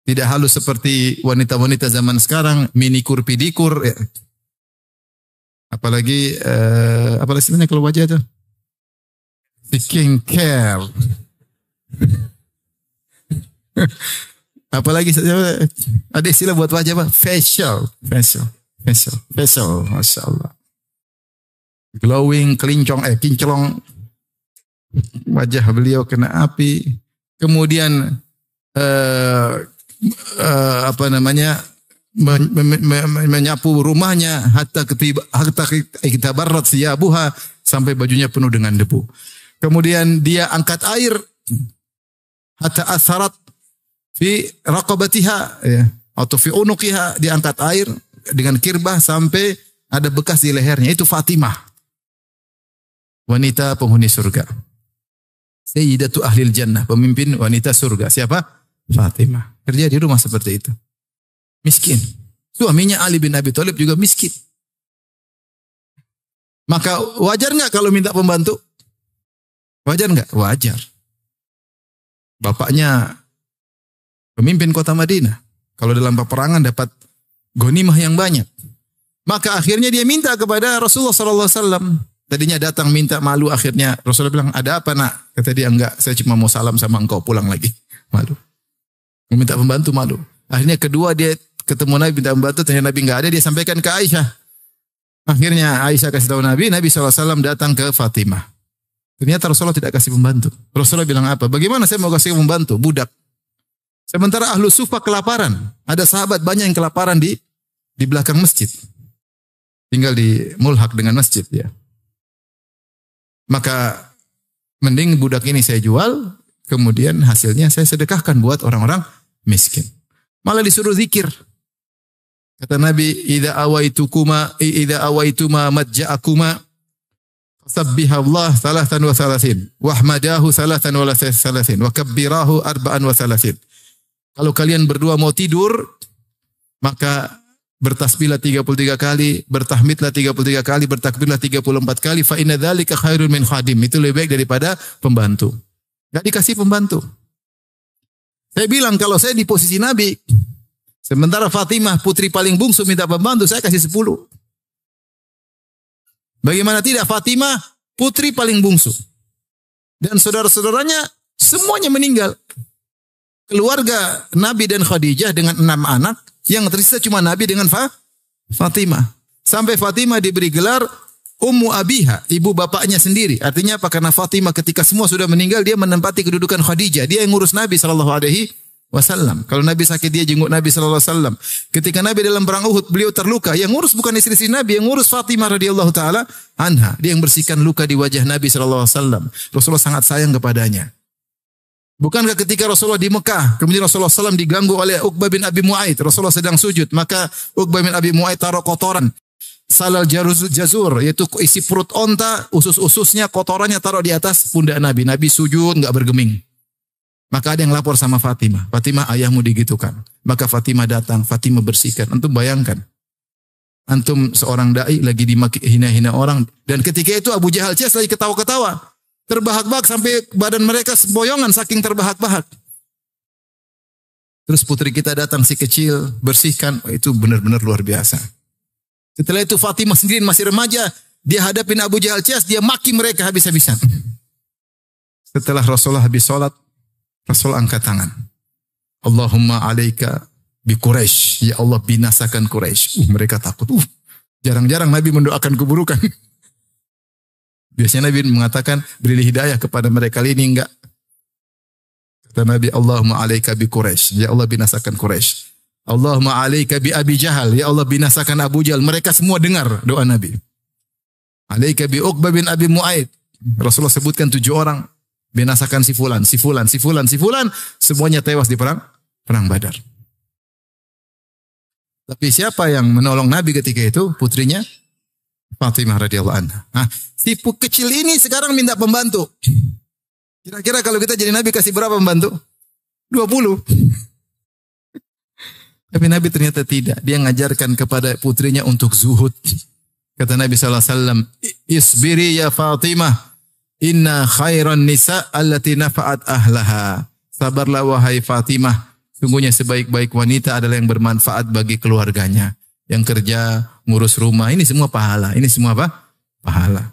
Speaker 1: Tidak halus seperti wanita-wanita zaman sekarang, minikur pidikur, ya. Apalagi istilahnya kalau wajah itu skincare. Apalagi ada istilah buat wajah apa? Facial, masya Allah. Glowing, kinclong. Wajah beliau kena api. Kemudian menyapu rumahnya hatta kita barat siyabuha, sampai bajunya penuh dengan debu. Kemudian dia angkat air hatta asarat fi raqabatiha, ya, atau fi unuqiha, dia angkat air dengan kirbah sampai ada bekas di lehernya. Itu Fatimah, wanita penghuni surga. Sayyidatu ahlil jannah, pemimpin wanita surga. Siapa? Fatimah. Kerja di rumah seperti itu. Miskin. Suaminya Ali bin Abi Thalib juga miskin. Maka wajar nggak kalau minta pembantu? Wajar nggak? Wajar. Bapaknya pemimpin kota Madinah. Kalau dalam peperangan dapat ghanimah yang banyak. Maka akhirnya dia minta kepada Rasulullah SAW. Tadinya datang minta, malu, akhirnya Rasulullah bilang, ada apa nak? Kata dia, enggak, saya cuma mau salam sama engkau, pulang lagi. Malu. Minta pembantu, malu. Akhirnya kedua dia ketemu Nabi, minta pembantu, ternyata Nabi enggak ada, dia sampaikan ke Aisyah. Akhirnya Aisyah kasih tahu Nabi SAW datang ke Fatimah. Ternyata Rasulullah tidak kasih pembantu. Rasulullah bilang apa? Bagaimana saya mau kasih pembantu? Budak. Sementara ahlu sufa kelaparan. Ada sahabat banyak yang kelaparan di belakang masjid. Tinggal di mulhak dengan masjid, ya. Maka mending budak ini saya jual, kemudian hasilnya saya sedekahkan buat orang-orang miskin. Malah disuruh zikir. Kata Nabi, idza awaituma madja'akuma sabbihallah salatan wa salasin wahmadahu salatan wa salasin wa kabbirahu arba'an wa salasin. Kalau kalian berdua mau tidur, maka bertasbihlah 33 kali, bertahmidlah 33 kali, bertakbirlah 34 kali, fa inna dzalika khairun min khadim. Itu lebih baik daripada pembantu. Enggak dikasih pembantu. Saya bilang kalau saya di posisi Nabi, sementara Fatimah putri paling bungsu minta pembantu, saya kasih 10. Bagaimana tidak, Fatimah putri paling bungsu. Dan saudara-saudaranya semuanya meninggal. Keluarga Nabi dan Khadijah dengan 6 anak, yang tersisa cuma Nabi dengan Fatimah. Sampai Fatimah diberi gelar Ummu Abiha, ibu bapaknya sendiri. Artinya apa? Karena Fatimah ketika semua sudah meninggal, dia menempati kedudukan Khadijah. Dia yang ngurus Nabi SAW. Kalau Nabi sakit, dia jenguk Nabi SAW. Ketika Nabi dalam perang Uhud, beliau terluka. Yang ngurus bukan istri Nabi, yang ngurus Fatimah radhiyallahu taala anha. Dia yang bersihkan luka di wajah Nabi SAW. Rasulullah sangat sayang kepadanya. Bukankah ketika Rasulullah di Mekah, kemudian Rasulullah SAW diganggu oleh Uqbah bin Abi Mu'aid. Rasulullah sedang sujud, maka Uqbah bin Abi Mu'aid taruh kotoran. Salal jazur, yaitu isi perut onta, usus-ususnya, kotorannya taruh di atas pundak Nabi. Nabi sujud, enggak bergeming. Maka ada yang lapor sama Fatimah. Fatimah, ayahmu digitukan. Maka Fatimah datang, Fatimah bersihkan. Antum bayangkan. Antum seorang da'i lagi dimaki hina-hina orang. Dan ketika itu Abu Jahal Cies lagi ketawa-ketawa. Terbahak-bahak sampai badan mereka semboyongan saking terbahak-bahak. Terus putri kita datang si kecil, bersihkan. Oh, itu benar-benar luar biasa. Setelah itu Fatimah sendiri masih remaja. Dia hadapin Abu Jahal Cias, dia maki mereka habis-habisan. Setelah Rasulullah habis sholat, Rasul angkat tangan. Allahumma alaika bi Quraisy. Ya Allah binasakan Quraisy. Mereka takut. Jarang-jarang Nabi mendoakan keburukan. Biasanya Nabi mengatakan beri hidayah kepada mereka. Kali ini enggak. Kata Nabi, Allahumma alaika bi Quraisy. Ya Allah binasakan Quraisy. Allahumma alaika bi Abi Jahal. Ya Allah binasakan Abu Jahal. Mereka semua dengar doa Nabi. Alaika bi Uqbah bin Abi Mu'aid. Rasulullah sebutkan 7 orang. Binasakan si fulan, si fulan, si fulan, si fulan. Semuanya tewas di perang Badar. Tapi siapa yang menolong Nabi ketika itu? Putrinya Fatimah radhiyallahu anha. Nah, si kecil ini sekarang minta pembantu. Kira-kira kalau kita jadi Nabi kasih berapa pembantu? 20. Tapi Nabi ternyata tidak. Dia mengajarkan kepada putrinya untuk zuhud. Kata Nabi SAW, Isbiri ya Fatimah, inna khairan nisa allati nafa'at ahlaha. Sabarlah wahai Fatimah. Sungguhnya sebaik-baik wanita adalah yang bermanfaat bagi keluarganya. Yang kerja, ngurus rumah. Ini semua pahala. Ini semua apa? Pahala.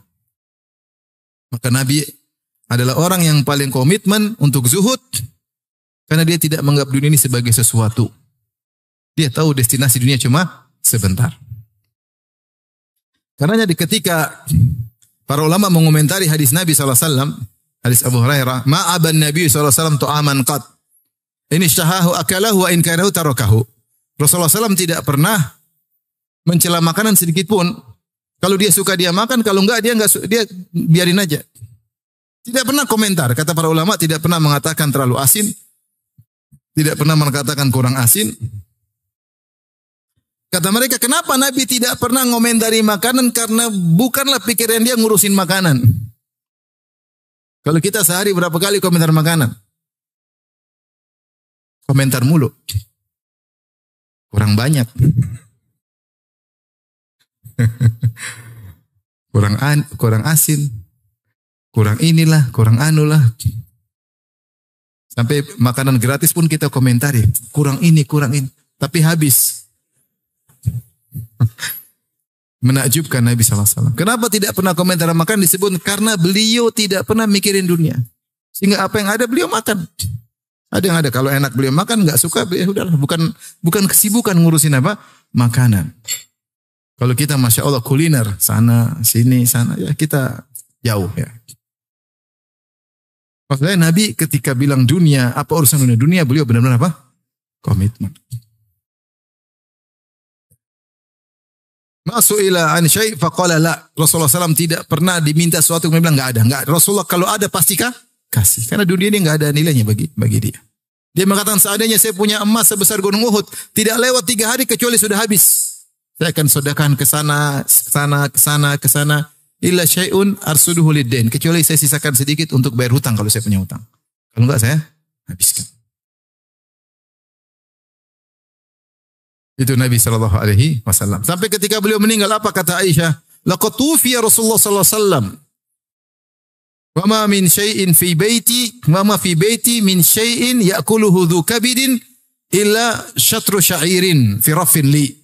Speaker 1: Maka Nabi adalah orang yang paling komitmen untuk zuhud. Karena dia tidak menganggap dunia ini sebagai sesuatu. Dia tahu destinasi dunia cuma sebentar. Karenanya ketika para ulama mengomentari hadis Nabi SAW. Hadis Abu Hurairah. Ma'aban Nabi SAW tu'aman qad. Ini syahahu akalahu wa in karahu tarakahu. Rasulullah SAW tidak pernah mencela makanan sedikit pun. Kalau dia suka dia makan, kalau enggak dia biarin aja. Tidak pernah komentar. Kata para ulama tidak pernah mengatakan terlalu asin. Tidak pernah mengatakan kurang asin. Kata mereka, kenapa Nabi tidak pernah ngomentari makanan? Karena bukanlah pikiran dia ngurusin makanan. Kalau kita sehari berapa kali komentar makanan? Komentar mulu. Kurang banyak. kurang asin. Kurang inilah, kurang anulah. Sampai makanan gratis pun kita komentari. Kurang ini, kurang ini. Tapi habis. Menakjubkan Nabi SAW. Kenapa tidak pernah komentar makan disebut? Karena beliau tidak pernah mikirin dunia. Sehingga apa yang ada beliau makan. Ada yang ada. Kalau enak beliau makan, nggak suka, ya udahlah. Bukan kesibukan ngurusin apa? Makanan. Kalau kita Masya Allah kuliner. Sana, sini, sana. Ya kita jauh ya. Maksudnya Nabi ketika bilang dunia, apa urusan dunia? Dunia beliau benar-benar apa? Komitmen. Masu'ila an syai' faqala la. Rasulullah SAW tidak pernah diminta sesuatu kemudian bilang enggak ada. Enggak. Rasulullah kalau ada pastikah? Kasih. Karena dunia ini enggak ada nilainya bagi dia. Dia mengatakan seandainya saya punya emas sebesar gunung Uhud, tidak lewat 3 hari kecuali sudah habis. Saya akan sedekahkan ke sana, ke sana. Illa syai'un arsuduhu lid-dain. Kecuali saya sisakan sedikit untuk bayar hutang kalau saya punya hutang. Kalau enggak saya habiskan. Itu Nabi SAW. Sampai ketika beliau meninggal apa kata Aisyah? Laqad tufiya Rasulullah SAW. Wa ma min syai'in fi baiti, wa ma fi baiti min syai'in ya'kuluhu dhu kabidin illa syatru sya'irin fi raffin li.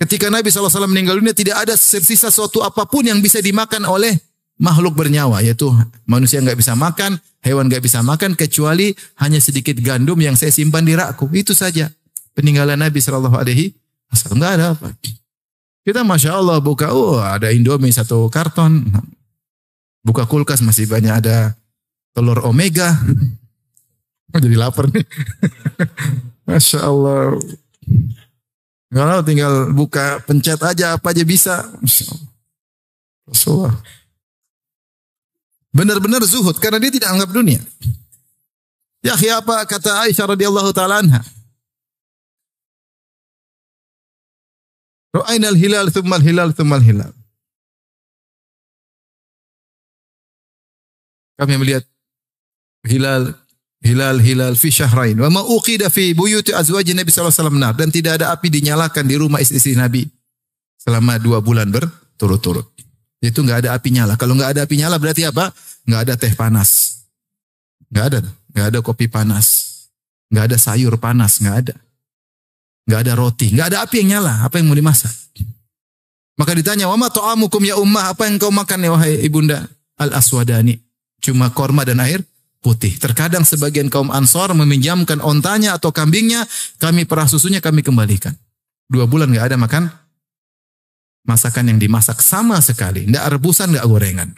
Speaker 1: Ketika Nabi SAW meninggal dunia tidak ada tersisa suatu apapun yang bisa dimakan oleh makhluk bernyawa. Yaitu manusia nggak bisa makan, hewan nggak bisa makan kecuali hanya sedikit gandum yang saya simpan di rakku. Itu saja peninggalan Nabi SAW. Nggak ada apa. Kita Masya Allah buka, ada Indomie 1 karton. Buka kulkas masih banyak ada telur omega. Jadi lapar nih. Masya Allah. Kalau tinggal buka pencet aja apa aja bisa. Rasulullah. Benar-benar zuhud karena dia tidak anggap dunia. Ya apa kata Aisyah radhiyallahu taala anha? Ra'ainal hilal tsummal hilal tsummal hilal. Kami melihat hilal fi syahrain. Wa ma uqida fi buyuti azwajin Nabi sallallahu alaihi wasallam nar, dan tidak ada api dinyalakan di rumah istri-istri Nabi selama 2 bulan berturut-turut. Itu nggak ada api nyala. Kalau nggak ada api nyala berarti apa? Nggak ada teh panas. Nggak ada kopi panas. Nggak ada sayur panas, nggak ada. Nggak ada roti, nggak ada api yang nyala. Apa yang mau dimasak? Maka ditanya, wa ma ta'amukum ya ummah, apa yang kau makan ya wahai ibunda? Al-aswadani, cuma korma dan air putih. Terkadang sebagian kaum Ansor meminjamkan ontanya atau kambingnya, kami perah susunya, kami kembalikan. 2 bulan nggak ada makan masakan yang dimasak sama sekali. Nggak rebusan, nggak gorengan.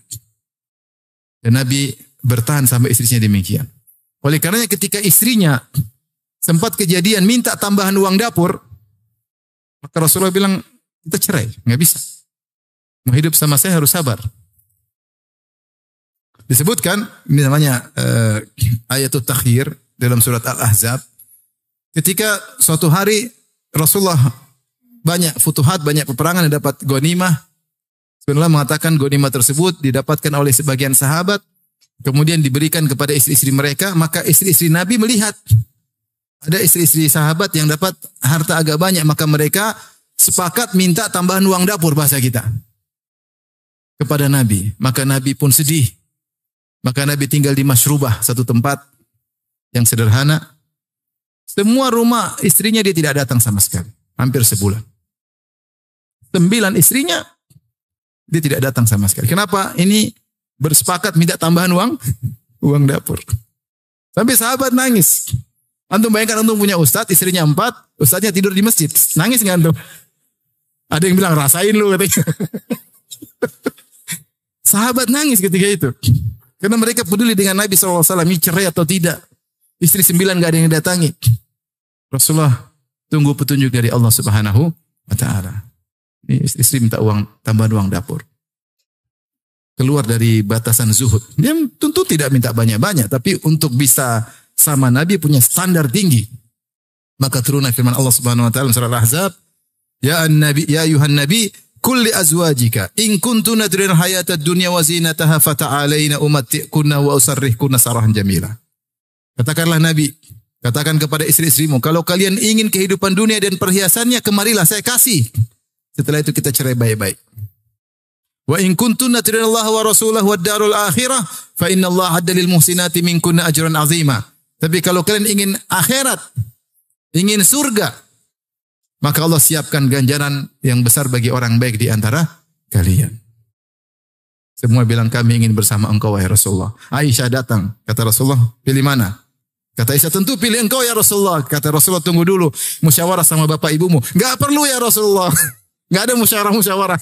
Speaker 1: Dan Nabi bertahan sampai istrinya demikian. Oleh karenanya ketika istrinya sempat kejadian minta tambahan uang dapur, maka Rasulullah bilang, kita cerai, nggak bisa. Mau hidup sama saya harus sabar. Disebutkan, ini namanya ayatul takhir dalam surat Al-Ahzab. Ketika suatu hari Rasulullah banyak futuhat, banyak peperangan yang dapat ghanimah. Sebenarnya mengatakan ghanimah tersebut didapatkan oleh sebagian sahabat, kemudian diberikan kepada istri-istri mereka, maka istri-istri Nabi melihat ada istri-istri sahabat yang dapat harta agak banyak, maka mereka sepakat minta tambahan uang dapur bahasa kita kepada Nabi. Maka Nabi pun sedih. Maka Nabi tinggal di Mashrubah, satu tempat yang sederhana. Semua rumah istrinya dia tidak datang sama sekali. Hampir sebulan. 9 istrinya dia tidak datang sama sekali. Kenapa? Ini bersepakat minta tambahan uang dapur. Sampai sahabat nangis. Antum bayangkan antum punya ustadz, istrinya 4, ustadznya tidur di masjid. Nangis nggak antum? Ada yang bilang rasain lu katanya. Sahabat nangis ketika itu. Karena mereka peduli dengan Nabi SAW, ini cerai atau tidak. Istri 9 gak ada yang datangi. Rasulullah tunggu petunjuk dari Allah Subhanahu wa Ta'ala. Ini istri minta tambahan uang dapur. Keluar dari batasan zuhud. Dia tentu tidak minta banyak-banyak, tapi untuk bisa sama Nabi punya standar tinggi. Maka turunlah firman Allah Subhanahu wa Ta'ala surah Al-Ahzab, Ya ayuhan nabi, kulli azwajika in kuntunna turidna hayatad dunya wa zinataha fata'alaina umatti'kunna wa usarrihkunna sarahan jamila. Katakanlah Nabi, katakan kepada istri-istrimu, kalau kalian ingin kehidupan dunia dan perhiasannya, kemarilah saya kasih. Setelah itu kita cerai baik-baik. Wa in kuntunna turidna Allah wa rasulahu wad darul akhirah fa innallaha adda lil muhsinati minkunna ajran azima. Tapi kalau kalian ingin akhirat, ingin surga, maka Allah siapkan ganjaran yang besar bagi orang baik di antara kalian. Semua bilang kami ingin bersama engkau wahai Rasulullah. Aisyah datang. Kata Rasulullah, pilih mana? Kata Aisyah, tentu pilih engkau ya Rasulullah. Kata Rasulullah, tunggu dulu. Musyawarah sama bapak ibumu. Enggak perlu ya Rasulullah. Enggak ada musyawarah.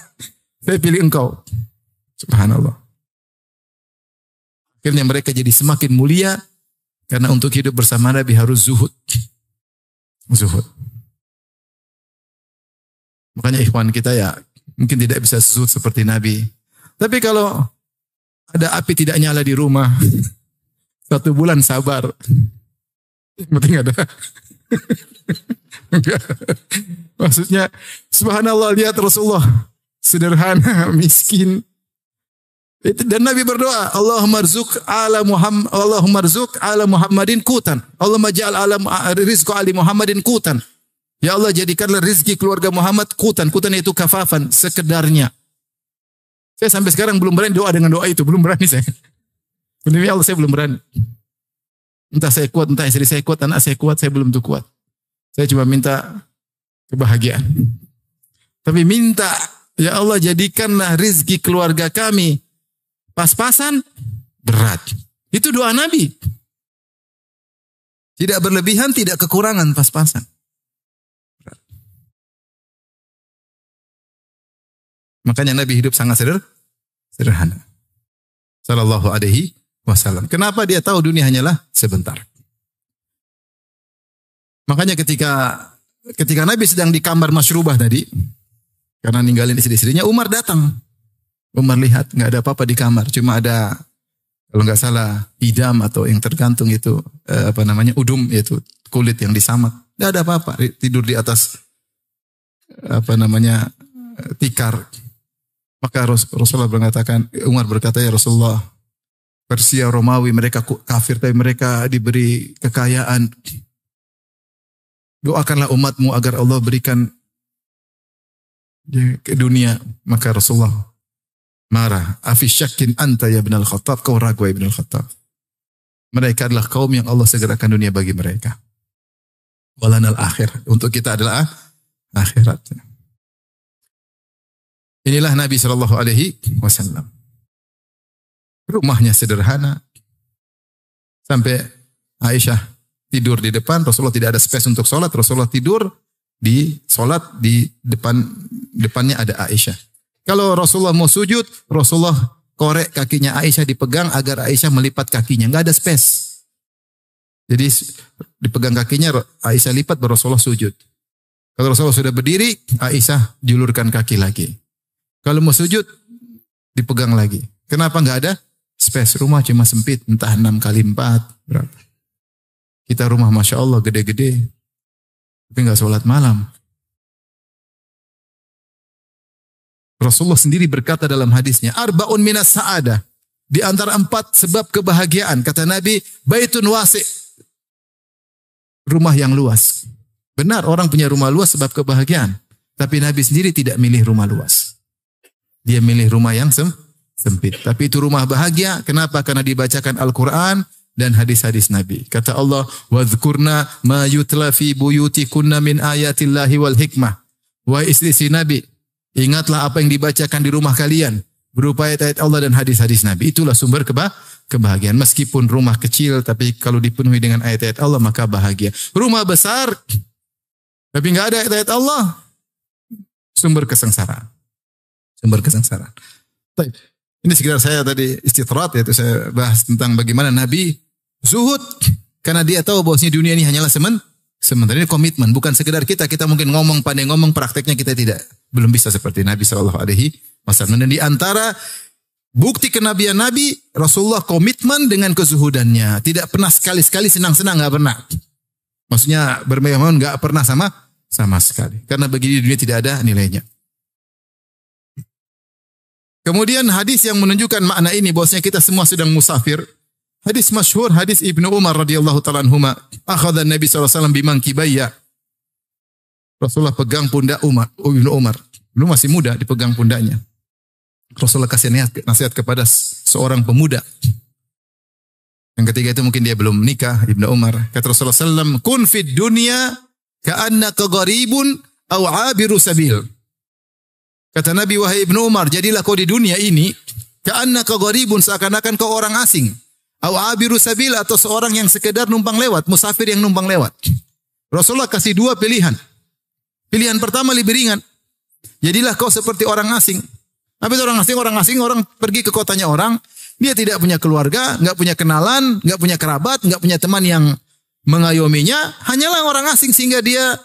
Speaker 1: Saya pilih engkau. Subhanallah. Akhirnya mereka jadi semakin mulia. Karena untuk hidup bersama Nabi harus zuhud. Zuhud. Makanya ikhwan kita ya mungkin tidak bisa zuhud seperti Nabi. Tapi kalau ada api tidak nyala di rumah, 1 bulan sabar. Penting ada. Maksudnya subhanallah, lihat Rasulullah sederhana, miskin. Dan Nabi berdoa, Allahumma rzuq ala Muhammadin qutan. Allahumma ja'al ala rizqa ali Muhammadin qutan. Ya Allah, jadikanlah rizki keluarga Muhammad kutan. Kutan itu kafafan, sekedarnya. Saya sampai sekarang belum berani doa dengan doa itu. Belum berani saya. Demi Allah, saya belum berani. Entah saya kuat, entah istri saya kuat, anak saya kuat, saya belum tuh kuat. Saya cuma minta kebahagiaan. Tapi minta, ya Allah, jadikanlah rizki keluarga kami pas-pasan, berat. Itu doa Nabi. Tidak berlebihan, tidak kekurangan, pas-pasan. Makanya Nabi hidup sangat sederhana. Sallallahu alaihi wasallam. Kenapa dia tahu dunia hanyalah sebentar? Makanya ketika Nabi sedang di kamar Mashrubah tadi, karena ninggalin istri-istrinya, Umar datang. Umar lihat nggak ada apa-apa di kamar, cuma ada, kalau nggak salah, idam atau yang tergantung itu udum, yaitu kulit yang disamak. Nggak ada apa-apa, tidur di atas tikar. Maka Rasulullah Umar berkata, ya Rasulullah, Persia, Romawi, mereka kafir, tapi mereka diberi kekayaan. Doakanlah umatmu agar Allah berikan ke dunia. Maka Rasulullah marah. Afi syakin anta ya ibnal Khattab, kau ragu ya ibnal Khattab. Mereka adalah kaum yang Allah segerakan dunia bagi mereka. Walanal akhir, untuk kita adalah akhirat. Inilah Nabi Shallallahu Alaihi Wasallam. Rumahnya sederhana. Sampai Aisyah tidur di depan, Rasulullah tidak ada space untuk sholat. Rasulullah tidur di sholat di depannya ada Aisyah. Kalau Rasulullah mau sujud, Rasulullah korek kakinya Aisyah, dipegang agar Aisyah melipat kakinya. Nggak ada space. Jadi dipegang kakinya, Aisyah lipat, baru Rasulullah sujud. Kalau Rasulullah sudah berdiri, Aisyah julurkan kaki lagi. Kalau mau sujud, dipegang lagi. Kenapa nggak ada space? Rumah cuma sempit, entah 6 kali 4, berapa. Kita rumah Masya Allah gede-gede, tapi nggak sholat malam. Rasulullah sendiri berkata dalam hadisnya, arba'un minas sa'adah. Di antara 4 sebab kebahagiaan. Kata Nabi, baitun wasi'. Rumah yang luas. Benar, orang punya rumah luas sebab kebahagiaan. Tapi Nabi sendiri tidak milih rumah luas. Dia milih rumah yang sempit. Tapi itu rumah bahagia. Kenapa? Karena dibacakan Al-Quran dan hadis-hadis Nabi. Kata Allah, وَذْكُرْنَا مَا يُتْلَى فِي بُيُوتِكُنَّ مِنْ آيَاتِ اللَّهِ وَالْحِكْمَةِ. Wahai istri Nabi, ingatlah apa yang dibacakan di rumah kalian. Berupa ayat-ayat Allah dan hadis-hadis Nabi. Itulah sumber kebahagiaan. Meskipun rumah kecil, tapi kalau dipenuhi dengan ayat-ayat Allah, maka bahagia. Rumah besar, tapi nggak ada ayat-ayat Allah, sumber kesengsaraan. Sumber kesengsaraan. Ini sekitar saya tadi istitrat, yaitu saya bahas tentang bagaimana Nabi zuhud. Karena dia tahu bahwasanya dunia ini hanyalah sementara. Ini komitmen. Bukan sekedar kita mungkin ngomong, pandai ngomong, prakteknya kita tidak. Belum bisa seperti Nabi SAW. Dan di antara bukti kenabian Nabi, Rasulullah komitmen dengan kezuhudannya. Tidak pernah sekali-sekali senang-senang, nggak pernah. Maksudnya bermewah-mewah nggak pernah sama sekali. Karena bagi dunia tidak ada nilainya. Kemudian hadis yang menunjukkan makna ini, bahwasanya kita semua sedang musafir. Hadis masyhur, hadis Ibnu Umar radhiyallahu ta'ala anhuma. Akhadha Nabi SAW bimankibayya. Rasulullah pegang pundak Ibnu Umar. Belum masih muda, dipegang pundaknya. Rasulullah kasih nasihat kepada seorang pemuda. Yang ketiga itu mungkin dia belum menikah, Ibnu Umar. Kata Rasulullah SAW, kun fid dunya ka'annaka gharibun aw 'abiru sabil. Kata Nabi, wahai Ibnu Umar, jadilah kau di dunia ini ka'annaka gharibun, seakan-akan kau orang asing. Aw 'abiru sabil, atau seorang yang sekedar numpang lewat, musafir yang numpang lewat. Rasulullah kasih 2 pilihan. Pilihan pertama lebih ringan. Jadilah kau seperti orang asing. Apa itu orang asing? Orang pergi ke kotanya orang, dia tidak punya keluarga, nggak punya kenalan, nggak punya kerabat, nggak punya teman yang mengayominya, hanyalah orang asing sehingga dia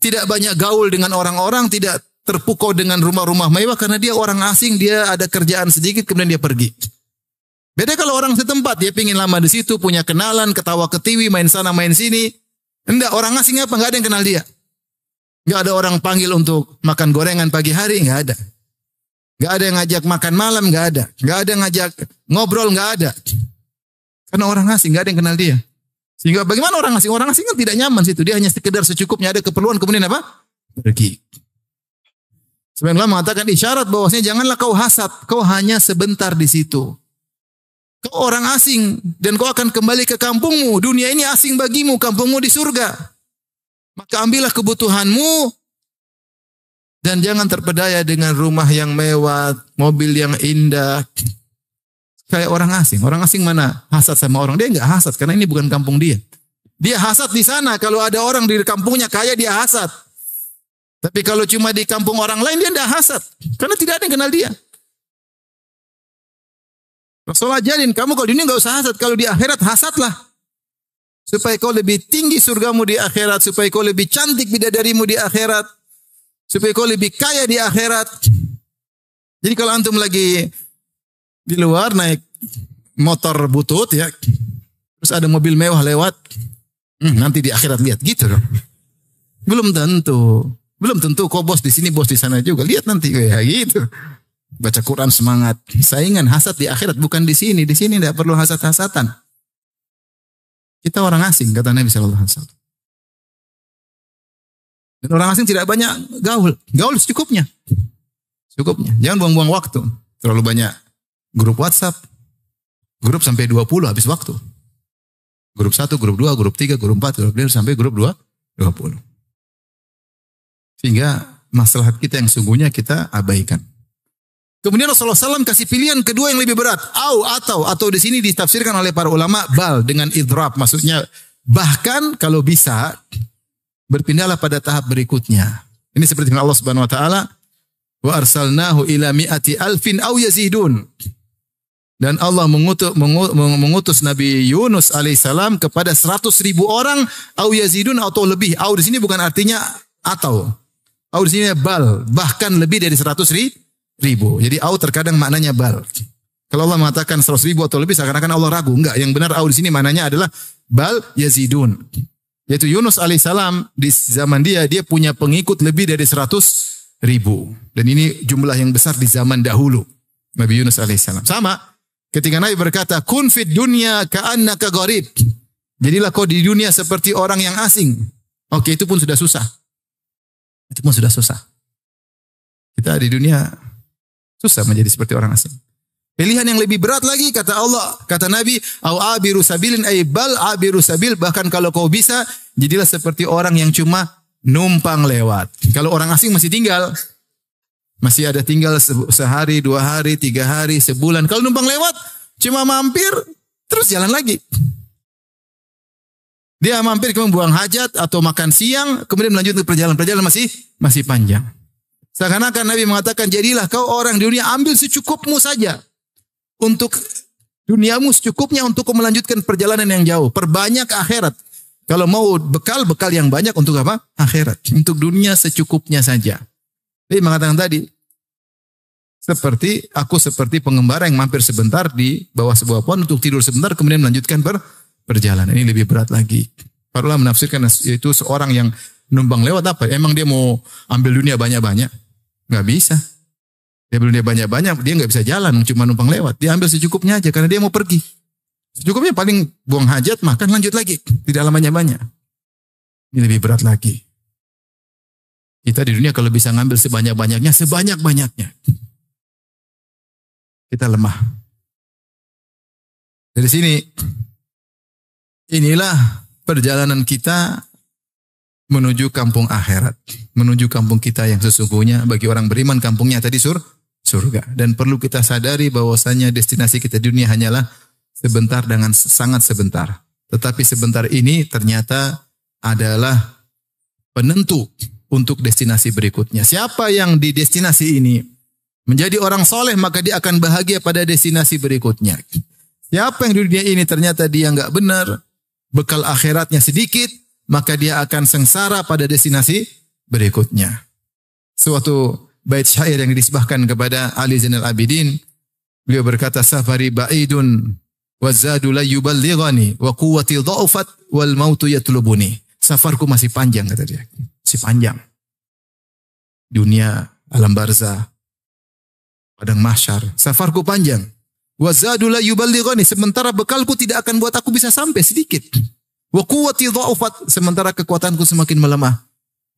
Speaker 1: tidak banyak gaul dengan orang-orang, tidak terpukau dengan rumah-rumah mewah karena dia orang asing, dia ada kerjaan sedikit kemudian dia pergi. Beda kalau orang setempat, dia pingin lama di situ, punya kenalan, ketawa ketiwi, main sana main sini. Enggak, orang asing apa? Nggak ada yang kenal dia. Nggak ada orang panggil untuk makan gorengan pagi hari, nggak ada. Nggak ada yang ngajak makan malam, nggak ada. Nggak ada yang ngajak ngobrol, nggak ada. Karena orang asing, nggak ada yang kenal dia. Sehingga bagaimana orang asing? Orang asing kan tidak nyaman situ. Dia hanya sekedar secukupnya, ada keperluan, kemudian apa? Pergi. Sebenarnya Allah mengatakan isyarat bahwasanya janganlah kau hasad. Kau hanya sebentar di situ. Kau orang asing dan kau akan kembali ke kampungmu. Dunia ini asing bagimu, kampungmu di surga. Maka ambillah kebutuhanmu dan jangan terpedaya dengan rumah yang mewah, mobil yang indah. Kayak orang asing. Orang asing mana hasad sama orang? Dia enggak hasad karena ini bukan kampung dia. Dia hasad di sana. Kalau ada orang di kampungnya kaya, dia hasad. Tapi kalau cuma di kampung orang lain, dia enggak hasad. Karena tidak ada yang kenal dia. Rasulullah ajarin, kamu kalau di dunia enggak usah hasad. Kalau di akhirat, hasadlah. Supaya kau lebih tinggi surgamu di akhirat. Supaya kau lebih cantik bidadarimu di akhirat. Supaya kau lebih kaya di akhirat. Jadi kalau antum lagi di luar naik motor butut ya. Terus ada mobil mewah lewat. Nanti di akhirat lihat gitu dong. Belum tentu. Belum tentu kau bos di sini, bos di sana juga. Lihat nanti kayak gitu. Baca Quran semangat. Saingan hasad di akhirat bukan di sini. Di sini tidak perlu hasad-hasatan. Kita orang asing, kata Nabi sallallahu alaihi wasallam. Dan orang asing tidak banyak gaul. Gaul secukupnya. Cukupnya. Jangan buang-buang waktu. Terlalu banyak grup WhatsApp. Grup sampai 20 habis waktu. Grup 1, grup 2, grup 3, grup 4, grup 5 sampai grup 20. Sehingga masalah kita yang sungguhnya kita abaikan. Kemudian Rasulullah SAW kasih pilihan kedua yang lebih berat. Atau di sini ditafsirkan oleh para ulama bal dengan idrab. Maksudnya bahkan kalau bisa berpindahlah pada tahap berikutnya. Ini seperti Allah Subhanahu wa taala, wa arsalnahu ila mi'ati alfin aw yazidun. Dan Allah mengutus Nabi Yunus alaihissalam kepada 100.000 orang aw yazidun atau lebih. Aw di sini bukan artinya atau. Aw di sini bal, bahkan lebih dari 100.000. Jadi aw terkadang maknanya bal. Kalau Allah mengatakan 100.000 atau lebih seakan-akan Allah ragu. Enggak, yang benar aw di sini maknanya adalah bal yazidun. Yaitu Yunus alaihissalam di zaman dia punya pengikut lebih dari 100.000. Dan ini jumlah yang besar di zaman dahulu. Nabi Yunus alaihissalam. Sama. Ketika Nabi berkata, kun fid dunya ka'annaka gharib. Jadilah kau di dunia seperti orang yang asing. Oke, itu pun sudah susah. Kita di dunia susah menjadi seperti orang asing. Pilihan yang lebih berat lagi kata Allah, kata Nabi, au abiru sabilin ay bal abiru sabil, bahkan kalau kau bisa jadilah seperti orang yang cuma numpang lewat. Kalau orang asing masih tinggal, masih ada tinggal sehari, 2 hari, 3 hari, sebulan. Kalau numpang lewat, cuma mampir, terus jalan lagi. Dia mampir kemudian buang hajat atau makan siang, kemudian melanjutkan perjalanan. Perjalanan masih panjang. Seakan-akan Nabi mengatakan, jadilah kau orang di dunia, ambil secukupmu saja. Untuk duniamu secukupnya untuk melanjutkan perjalanan yang jauh. Perbanyak akhirat. Kalau mau bekal yang banyak untuk apa? Akhirat. Untuk dunia secukupnya saja. Dia mengatakan tadi, seperti pengembara yang mampir sebentar di bawah sebuah pohon untuk tidur sebentar, kemudian melanjutkan perjalanan. Ini lebih berat lagi. Para ulama menafsirkan itu seorang yang numpang lewat apa? Emang dia mau ambil dunia banyak-banyak? Nggak bisa. Dia belum dia banyak-banyak, dia nggak bisa jalan, cuma numpang lewat. Dia ambil secukupnya aja karena dia mau pergi. Secukupnya paling buang hajat, makan, lanjut lagi. Tidak lamanya banyak. Ini lebih berat lagi. Kita di dunia kalau bisa ngambil sebanyak-banyaknya, sebanyak-banyaknya. Kita lemah. Dari sini, inilah perjalanan kita menuju kampung akhirat. Menuju kampung kita yang sesungguhnya. Bagi orang beriman, kampungnya tadi surga. Dan perlu kita sadari bahwasanya destinasi kita di dunia hanyalah sebentar dengan sangat sebentar. Tetapi sebentar ini ternyata adalah penentu untuk destinasi berikutnya. Siapa yang di destinasi ini menjadi orang soleh, maka dia akan bahagia pada destinasi berikutnya. Siapa yang di dunia ini ternyata dia nggak benar, bekal akhiratnya sedikit, maka dia akan sengsara pada destinasi berikutnya. Suatu bait syair yang disebahkan kepada Ali Zainal Abidin, beliau berkata, safari ba'idun wa zadu la yuballighani wa quwwati dha'ufat wal mautu yatlubuni. Safarku masih panjang, kata dia. Masih panjang. Dunia, alam barzah, padang mahsyar. Safarku panjang. Wa zadu la yuballighani, sementara bekalku tidak akan buat aku bisa sampai sedikit. Wa quwwati dha'ufat, sementara kekuatanku semakin melemah.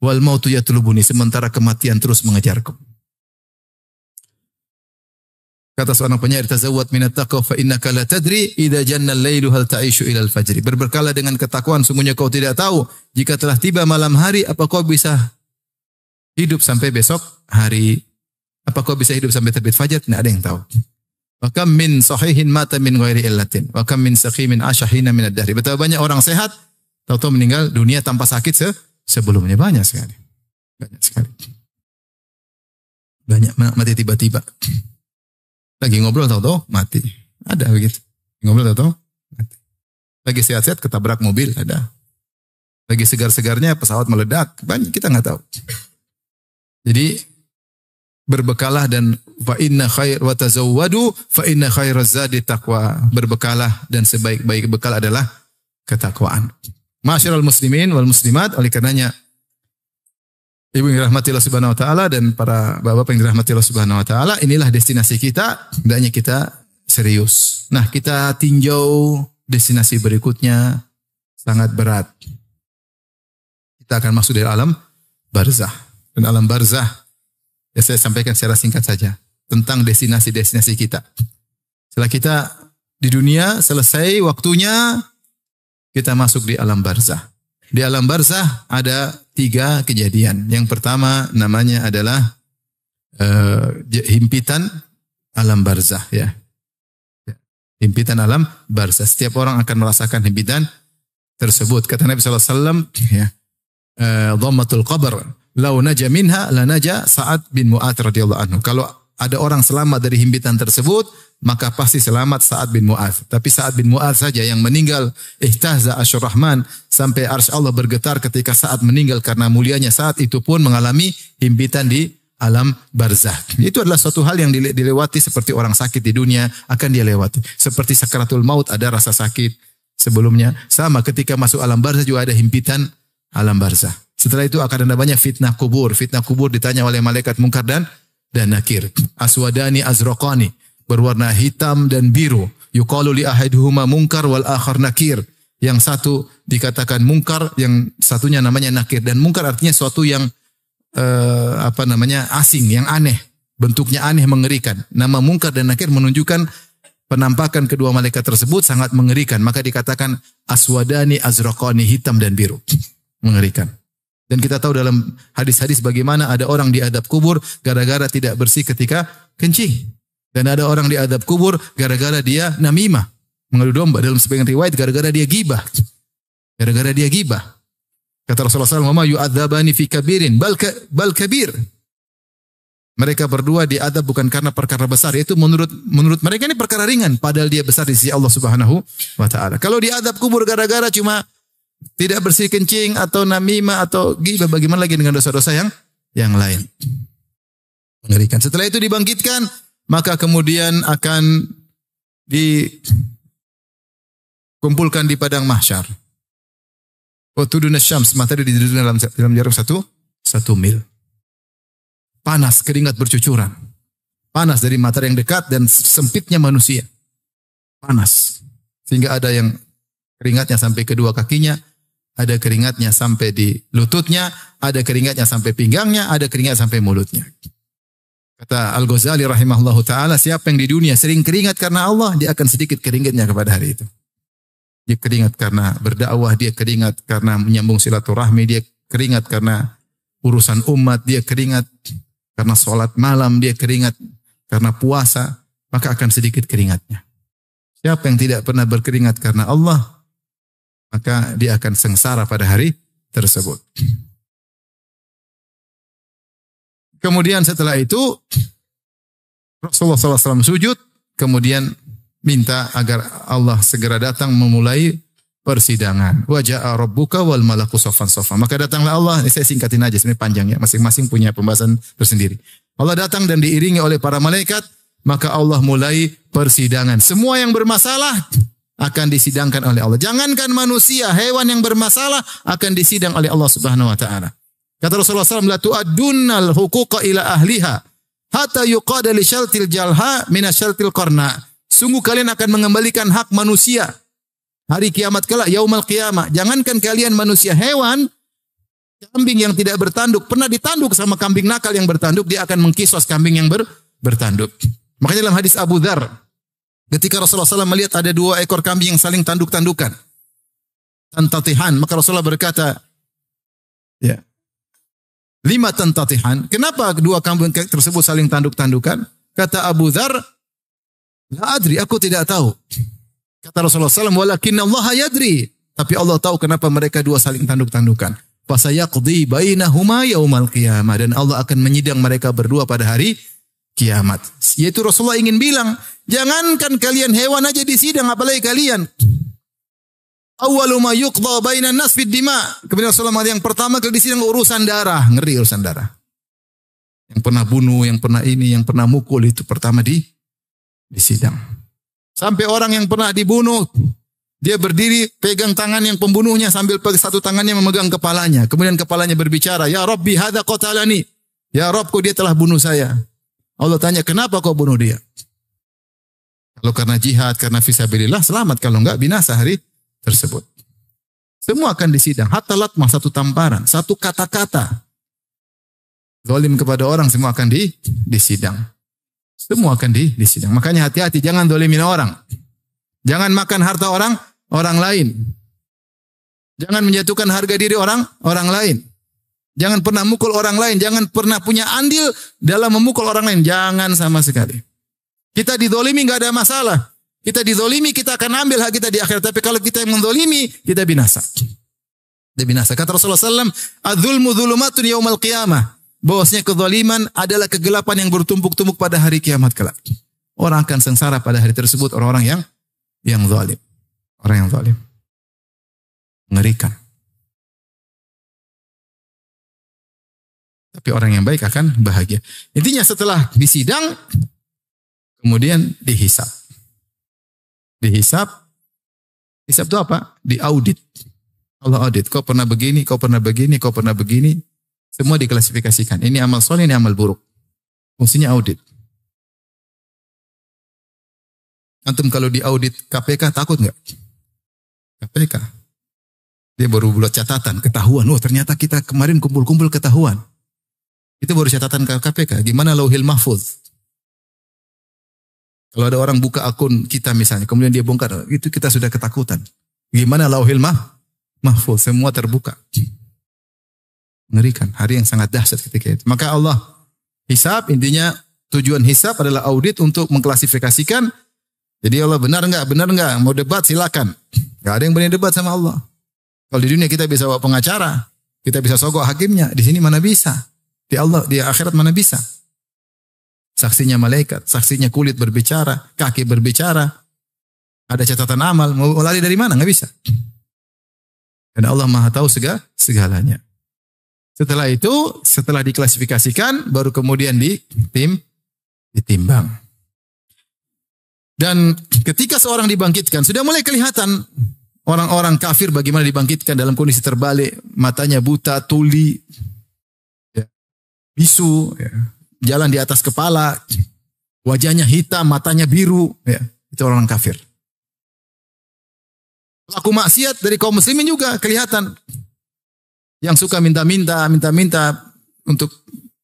Speaker 1: Wal mautu yatlubuni, sementara kematian terus mengejarku. Kata seorang penyair, tazawwad minat taqwa fa innaka la tadri idza janna al-lailu hal ta'ishu ila al-fajr. Berberkalah dengan ketakwaan, sungguhnya kau tidak tahu jika telah tiba malam hari apa kau bisa hidup sampai besok hari. Apa kau bisa hidup sampai terbit fajar? Tidak ada yang tahu. Wa kam min sahihin mata min ghairi illatin wa kam min saqimin ashahina min ad-dahri. Betapa banyak orang sehat tahu-tahu meninggal dunia tanpa sakit sebelumnya. Banyak sekali. Banyak mati tiba-tiba. Lagi ngobrol tahu-tahu mati. Ada begitu. Ngobrol tahu-tahu mati. Lagi sehat-sehat ketabrak mobil, ada. Lagi segar-segarnya pesawat meledak. Banyak kita nggak tahu. Jadi berbekalah dan fa inna khair wa tazawwadu fa inna khairaz zadi taqwa. Berbekalah dan sebaik-baik bekal adalah ketakwaan. Ma'asyiral muslimin wal muslimat, oleh karenanya ibu yang dirahmati Allah Subhanahu wa taala dan para bapak yang dirahmati Allah Subhanahu wa taala, inilah destinasi kita, hendaknya kita serius. Nah, kita tinjau destinasi berikutnya sangat berat. Kita akan masuk dari alam barzah. Dan alam barzah, ya saya sampaikan secara singkat saja. tentang destinasi-destinasi kita. Setelah kita di dunia selesai waktunya, kita masuk di alam barzah. Di alam barzah ada 3 kejadian. Yang pertama namanya adalah himpitan alam barzah, ya. Himpitan alam barzah. Setiap orang akan merasakan himpitan tersebut. Kata Nabi SAW, ya, dhammatul qabr, lau naja minha la naja Sa'ad bin Mu'adz radhiyallahu anhu. Kalau ada orang selamat dari himpitan tersebut, maka pasti selamat Sa'ad bin Mu'adz. Tapi Sa'ad bin Mu'adz saja yang meninggal, ihtazza arsyur rahman, sampai arsy Allah bergetar ketika Sa'ad meninggal karena mulianya Sa'ad, itu pun mengalami himpitan di alam barzah. Itu adalah suatu hal yang dilewati seperti orang sakit di dunia akan dia lewati. Seperti sakaratul maut ada rasa sakit sebelumnya. Sama ketika masuk alam barzah juga ada himpitan alam barzah. Setelah itu akan ada banyak fitnah kubur. Fitnah kubur ditanya oleh malaikat Munkar dan Nakir. Aswadani azraqani, berwarna hitam dan biru. Yuqalu li ahaduhuma Munkar wal akhar Nakir. Yang satu dikatakan Munkar, yang satunya namanya Nakir. Dan Munkar artinya suatu yang asing, yang aneh, bentuknya aneh, mengerikan. Nama Munkar dan Nakir menunjukkan penampakan kedua malaikat tersebut sangat mengerikan. Maka dikatakan aswadani azraqani, hitam dan biru, mengerikan. Dan kita tahu dalam hadis-hadis bagaimana ada orang diadab kubur gara-gara tidak bersih ketika kencing, dan ada orang diadab kubur gara-gara dia namimah, mengadu domba. Dalam sebagian riwayat gara-gara dia gibah, Kata Rasulullah SAW, "Ma yu'adzabani fi kabirin bal kabir." Mereka berdua diadab bukan karena perkara besar, yaitu menurut mereka ini perkara ringan, padahal dia besar di sisi Allah Subhanahu wa taala. Kalau diadab kubur gara-gara cuma tidak bersih kencing atau namimah atau ghibah, bagaimana lagi dengan dosa-dosa yang lain? Mengerikan. Setelah itu dibangkitkan, maka kemudian akan dikumpulkan di padang mahsyar. Watudun syams, matahari didudukkan dalam jarak 1 mil. Panas, keringat bercucuran. Panas dari matahari yang dekat dan sempitnya manusia. Panas. Sehingga ada yang keringatnya sampai kedua kakinya, ada keringatnya sampai di lututnya, ada keringatnya sampai pinggangnya, ada keringat sampai mulutnya. Kata Al-Ghazali rahimahullahu ta'ala, siapa yang di dunia sering keringat karena Allah, dia akan sedikit keringatnya kepada hari itu. Dia keringat karena berdakwah, dia keringat karena menyambung silaturahmi, dia keringat karena urusan umat, dia keringat karena sholat malam, dia keringat karena puasa, maka akan sedikit keringatnya. Siapa yang tidak pernah berkeringat karena Allah, maka dia akan sengsara pada hari tersebut. Kemudian setelah itu, Rasulullah SAW sujud, kemudian minta agar Allah segera datang memulai persidangan. Wa ja'a rabbuka wal malaku saffan saffa. Maka datanglah Allah, saya singkatin aja, sebenarnya panjang ya, masing-masing punya pembahasan tersendiri. Allah datang dan diiringi oleh para malaikat, maka Allah mulai persidangan. Semua yang bermasalah akan disidangkan oleh Allah. Jangankan manusia, hewan yang bermasalah akan disidang oleh Allah Subhanahu wa taala. Kata Rasulullah SAW, la tu'addunnal huquqa ila ahliha hatta yuqada li syaltil jalha min syaltil qarna. Sungguh kalian akan mengembalikan hak manusia hari kiamat kelak, yaumul qiyamah. Jangankan kalian manusia, hewan, kambing yang tidak bertanduk, pernah ditanduk sama kambing nakal yang bertanduk, dia akan mengkisos kambing yang bertanduk. Makanya dalam hadis Abu Dzar, ketika Rasulullah SAW melihat ada 2 ekor kambing yang saling tanduk-tandukan, tantatihan, maka Rasulullah berkata, ya, 5 tantatihan. Kenapa 2 kambing tersebut saling tanduk-tandukan? Kata Abu Dzar, la adri, aku tidak tahu. Kata Rasulullah SAW, walakin Allah yadri. Tapi Allah tahu kenapa mereka 2 saling tanduk-tandukan. Fasayaqdi bainahuma yaumal qiyamah. Dan Allah akan menyidang mereka berdua pada hari kiamat. Yaitu Rasulullah ingin bilang, jangankan kalian hewan aja disidang, apalagi kalian. Awwalu ma yuqda bainan nas fid dima. Kemudian Rasulullah yang pertama kali disidang urusan darah. Ngeri urusan darah. Yang pernah bunuh, yang pernah ini, yang pernah mukul, itu pertama disidang. Sampai orang yang pernah dibunuh, dia berdiri pegang tangan yang pembunuhnya sambil satu tangannya memegang kepalanya. Kemudian kepalanya berbicara, ya Rabbi hadza qatalani. Ya Rabbku, dia telah bunuh saya. Allah tanya, kenapa kau bunuh dia? Kalau karena jihad, karena fisabilillah, selamat. Kalau enggak, binasa hari tersebut. Semua akan disidang. Hatta latmah, satu tamparan, satu kata-kata zalim kepada orang, semua akan disidang. Semua akan disidang. Makanya hati-hati, jangan dolimin orang. Jangan makan harta orang lain. Jangan menjatuhkan harga diri orang lain. Jangan pernah mukul orang lain. Jangan pernah punya andil dalam memukul orang lain. Jangan sama sekali. Kita didolimi nggak ada masalah. Kita didolimi, kita akan ambil hak kita di akhirat. Tapi kalau kita yang mendolimi, kita binasa. Kita binasa. Kata Rasulullah SAW, "Adzulmu dzulumatun yaumal qiyamah." Bahwasanya kezaliman adalah kegelapan yang bertumpuk-tumpuk pada hari kiamat kelak. Orang akan sengsara pada hari tersebut, orang-orang yang zalim. Orang yang zalim. Mengerikan. Tapi orang yang baik akan bahagia. Intinya setelah disidang, kemudian dihisab. Dihisab. Hisab itu apa? Diaudit. Allah audit. Kau pernah begini, kau pernah begini, kau pernah begini. Semua diklasifikasikan. Ini amal soleh, ini amal buruk. Fungsinya audit. Antum kalau diaudit KPK takut nggak? KPK. Dia baru buat catatan, ketahuan. Oh ternyata kita kemarin kumpul-kumpul ketahuan. Itu baru catatan ke KPK. Gimana lauhil mahfuz? Kalau ada orang buka akun kita misalnya, kemudian dia bongkar, itu kita sudah ketakutan. Gimana lauhil mahfuz? Semua terbuka. Mengerikan. Hari yang sangat dahsyat ketika itu. Maka Allah hisab, intinya tujuan hisab adalah audit untuk mengklasifikasikan. Jadi Allah benar enggak? Benar enggak? Mau debat silakan. Enggak ada yang berani debat sama Allah. Kalau di dunia kita bisa bawa pengacara, kita bisa sogok hakimnya. Di sini mana bisa? Di Allah, di akhirat mana bisa? Saksinya malaikat, saksinya kulit berbicara, kaki berbicara. Ada catatan amal, mau lari dari mana? Enggak bisa. Karena Allah Maha tahu segalanya. Setelah itu, setelah diklasifikasikan, baru kemudian ditimbang. Dan ketika seorang dibangkitkan, sudah mulai kelihatan orang-orang kafir bagaimana dibangkitkan dalam kondisi terbalik. Matanya buta, tuli, ya, bisu, ya, jalan di atas kepala, wajahnya hitam, matanya biru. Ya, itu orang kafir. Pelaku maksiat dari kaum muslimin juga kelihatan. Yang suka minta-minta untuk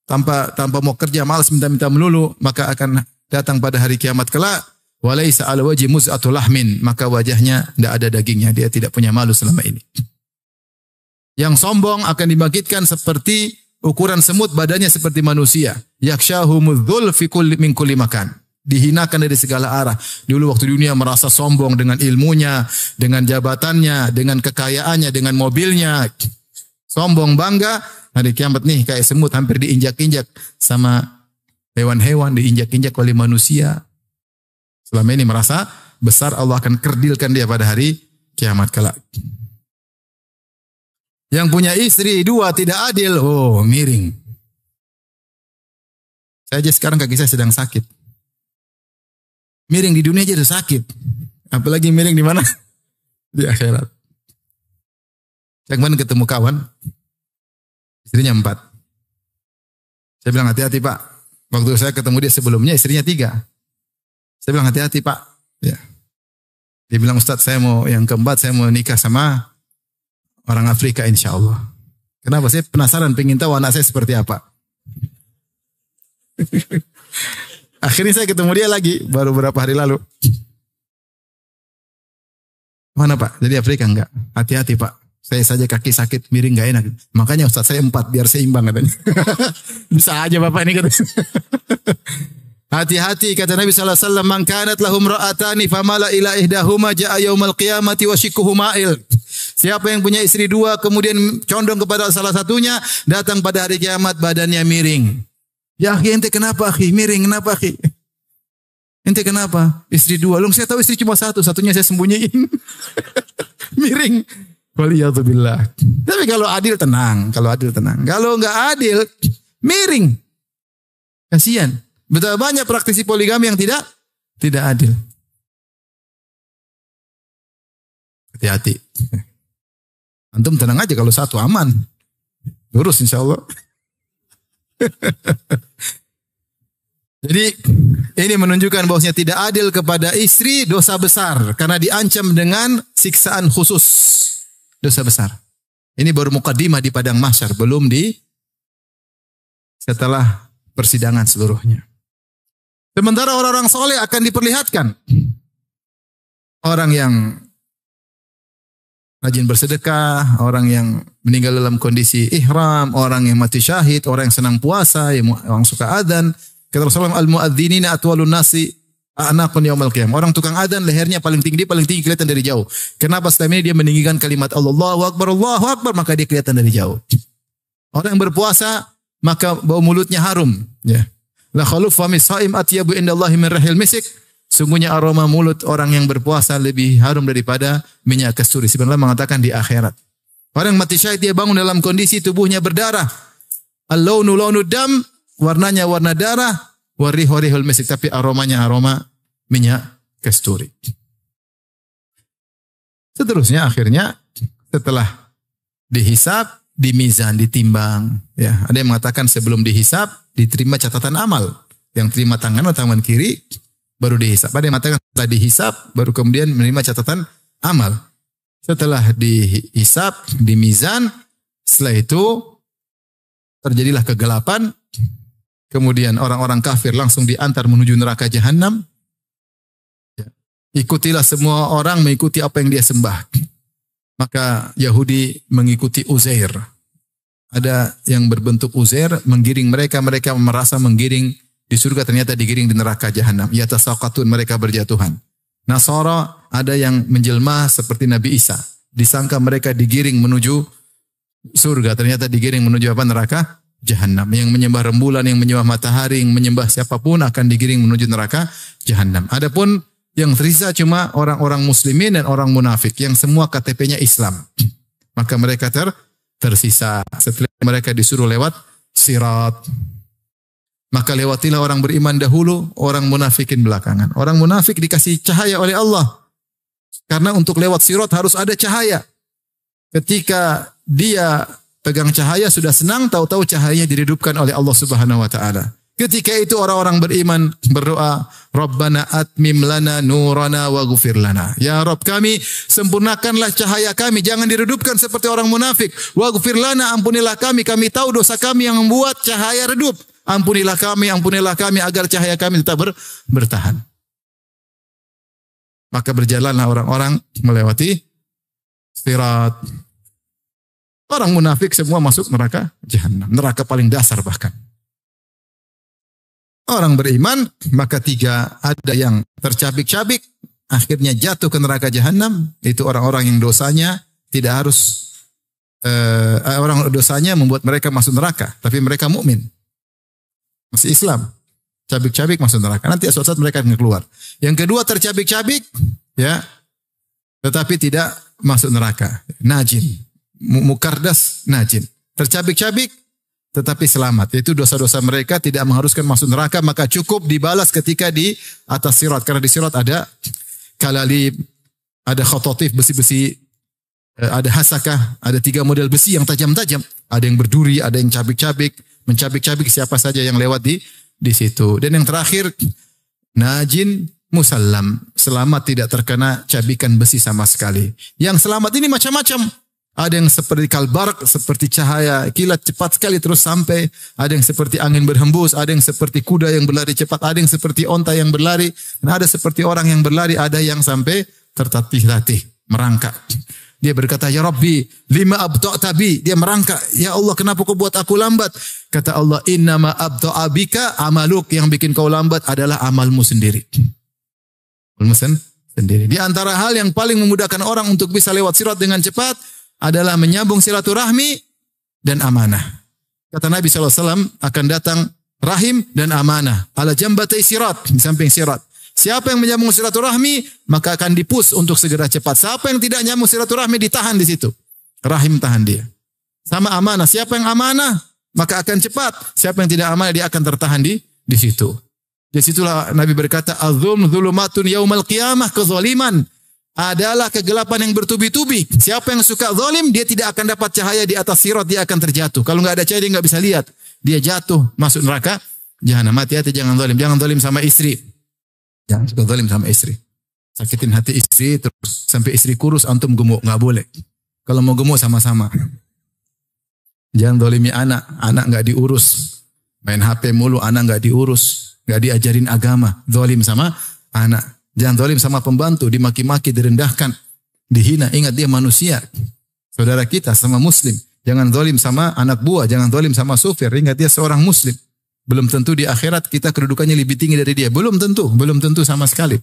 Speaker 1: tanpa mau kerja, malas minta-minta melulu, maka akan datang pada hari kiamat kelak. Walaisa ala wajhi muz'atul lahmin, maka wajahnya tidak ada dagingnya, dia tidak punya malu selama ini. Yang sombong akan dibangkitkan seperti ukuran semut, badannya seperti manusia. Yakshahumudzul fi kulli min kulli makan. Dihinakan dari segala arah. Dulu waktu dunia merasa sombong dengan ilmunya, dengan jabatannya, dengan kekayaannya, dengan mobilnya. Sombong bangga, hari kiamat nih kayak semut hampir diinjak-injak sama hewan-hewan, diinjak-injak oleh manusia. Selama ini merasa besar, Allah akan kerdilkan dia pada hari kiamat kelak. Yang punya istri dua tidak adil, oh miring. Saya aja sekarang kaki saya sedang sakit. Miring di dunia aja udah sakit. Apalagi miring di mana? Di akhirat. Saya kemarin ketemu kawan, istrinya 4. Saya bilang hati-hati Pak. Waktu saya ketemu dia sebelumnya istrinya 3. Saya bilang hati-hati Pak. Ya. Dia bilang Ustadz saya mau yang keempat, saya mau nikah sama orang Afrika insya Allah. Kenapa? Saya penasaran, pengen tahu anak saya seperti apa. Akhirnya saya ketemu dia lagi, baru beberapa hari lalu. Mana Pak? Jadi Afrika enggak? Hati-hati Pak. Saya saja kaki sakit, miring gak enak. Makanya Ustaz saya 4 biar seimbang katanya. Bisa aja Bapak ini katanya. Hati-hati kata Nabi SAW. Man kanat lahum ra'atani famala ila ihdahuma ja'a yaumal qiyamati wa shikuhu ma'il. Siapa yang punya istri 2 kemudian condong kepada salah satunya, datang pada hari kiamat badannya miring. Ya akhi ente kenapa akhi? Miring kenapa akhi? Ente kenapa? Istri 2. Loh saya tahu istri cuma 1, satunya saya sembunyiin. Miring. Waliyadzubillah. Tapi kalau adil tenang, Kalau enggak adil, miring. Kasihan. Betapa banyak praktisi poligami yang tidak adil. Hati-hati. Antum tenang aja kalau 1 aman. Lurus insya Allah. Jadi ini menunjukkan bahwasanya tidak adil kepada istri dosa besar. Karena diancam dengan siksaan khusus. Dosa besar. Ini baru mukaddimah di padang mahsyar, belum di setelah persidangan seluruhnya. Sementara orang-orang soleh akan diperlihatkan. Orang yang rajin bersedekah, orang yang meninggal dalam kondisi ihram, orang yang mati syahid, orang yang senang puasa, orang suka adzan. Kata Rasulullah, al-muadzinina atwalun nasi a'naqun yaumal qiyamah. Orang tukang adzan lehernya paling tinggi kelihatan dari jauh. Kenapa? Setelah ini dia meninggikan kalimat Allahu Akbar, maka dia kelihatan dari jauh. Orang yang berpuasa, maka bau mulutnya harum, ya. La khaluf fami shaim atyabu indallahi min rahil misik. Sungguhnya aroma mulut orang yang berpuasa lebih harum daripada minyak kasturi. Sebenarnya mengatakan di akhirat. Orang mati syahid dia bangun dalam kondisi tubuhnya berdarah. Al-launu launu dam, warnanya warna darah, warihu rihul misik, tapi aromanya aroma minyak kasturi. Seterusnya akhirnya setelah dihisab, di mizan, ditimbang, ya. Ada yang mengatakan sebelum dihisab diterima catatan amal. Yang terima tangan atau tangan kiri baru dihisab. Ada yang mengatakan setelah dihisab baru kemudian menerima catatan amal. Setelah dihisab, di mizan, setelah itu terjadilah kegelapan. Kemudian orang-orang kafir langsung diantar menuju neraka jahanam. Ya. Ikutilah semua orang mengikuti apa yang dia sembah. Maka Yahudi mengikuti Uzair. Ada yang berbentuk Uzair, menggiring mereka merasa menggiring di surga, ternyata digiring di neraka jahanam. Yatasaqatun, mereka berjatuhan. Nasara ada yang menjelma seperti Nabi Isa. Disangka mereka digiring menuju surga, ternyata digiring menuju apa? Neraka jahanam. Yang menyembah rembulan, yang menyembah matahari, yang menyembah siapapun akan digiring menuju neraka jahanam. Adapun yang tersisa cuma orang-orang muslimin dan orang munafik yang semua KTP-nya Islam. Maka mereka tersisa setelah mereka disuruh lewat sirat. Maka lewatilah orang beriman dahulu, orang munafikin belakangan. Orang munafik dikasih cahaya oleh Allah. Karena untuk lewat sirat harus ada cahaya. Ketika dia pegang cahaya sudah senang, tahu-tahu cahayanya diredupkan oleh Allah Subhanahu wa taala. Ketika itu orang-orang beriman berdoa, Rabbana atmim lana nurana wa ghufir lana. Ya Rabb kami, sempurnakanlah cahaya kami, jangan diredupkan seperti orang munafik. Wa ghufir lana, ampunilah kami tahu dosa kami yang membuat cahaya redup. Ampunilah kami agar cahaya kami tetap bertahan. Maka berjalanlah orang-orang melewati sirat. Orang munafik semua masuk neraka jahanam, neraka paling dasar bahkan. Orang beriman, maka tiga, ada yang tercabik-cabik, akhirnya jatuh ke neraka jahanam. Itu orang-orang yang dosanya tidak harus, orang dosanya membuat mereka masuk neraka, tapi mereka mukmin, masih Islam. Cabik-cabik masuk neraka. Nanti suatu saat mereka akan keluar. Yang kedua tercabik-cabik, ya, tetapi tidak masuk neraka. Najin, mukardas, najin. Tercabik-cabik, tetapi selamat. Yaitu dosa-dosa mereka tidak mengharuskan masuk neraka, maka cukup dibalas ketika di atas sirat. Karena di sirat ada kalalib, ada khototif, besi-besi, ada hasakah, ada 3 model besi yang tajam-tajam. Ada yang berduri, ada yang cabik-cabik, mencabik-cabik siapa saja yang lewat di situ. Dan yang terakhir, najin musallam, selamat tidak terkena cabikan besi sama sekali. Yang selamat ini macam-macam. Ada yang seperti kalbarq, seperti cahaya kilat cepat sekali terus sampai. Ada yang seperti angin berhembus, ada yang seperti kuda yang berlari cepat, ada yang seperti onta yang berlari, dan ada seperti orang yang berlari, ada yang sampai tertatih-tatih, merangkak. Dia berkata, Ya Rabbi, lima abta'ta bi. Dia merangkak, Ya Allah, kenapa kau buat aku lambat? Kata Allah, innama abta'a bika amaluk. Yang bikin kau lambat adalah amalmu sendiri. Amalmu sendiri. Di antara hal yang paling memudahkan orang untuk bisa lewat sirat dengan cepat adalah menyambung silaturahmi dan amanah. Kata Nabi SAW, akan datang rahim dan amanah. Ala jambatai sirat, di samping sirat. Siapa yang menyambung silaturahmi, maka akan dipus untuk segera cepat. Siapa yang tidak nyambung silaturahmi, ditahan di situ. Rahim tahan dia. Sama amanah. Siapa yang amanah, maka akan cepat. Siapa yang tidak amanah, dia akan tertahan di situ. Di situlah Nabi berkata, Az-zulm zulumatun yaumal qiyamah, kezaliman adalah kegelapan yang bertubi-tubi. Siapa yang suka zalim, dia tidak akan dapat cahaya di atas sirat, dia akan terjatuh. Kalau nggak ada cahaya, dia nggak bisa lihat. Dia jatuh, masuk neraka jahanam. Hati-hati, jangan zalim. Jangan zalim sama istri. Jangan suka zalim sama istri. Sakitin hati istri, terus sampai istri kurus, antum gemuk. Nggak boleh. Kalau mau gemuk sama-sama. Jangan zalimi anak. Anak nggak diurus. Main HP mulu, anak nggak diurus. nggak diajarin agama, zalim sama anak. Jangan zalim sama pembantu, dimaki-maki, direndahkan, dihina. Ingat dia manusia, saudara kita sama muslim. Jangan zalim sama anak buah, jangan zalim sama supir. Ingat dia seorang muslim. Belum tentu di akhirat kita kedudukannya lebih tinggi dari dia. Belum tentu sama sekali.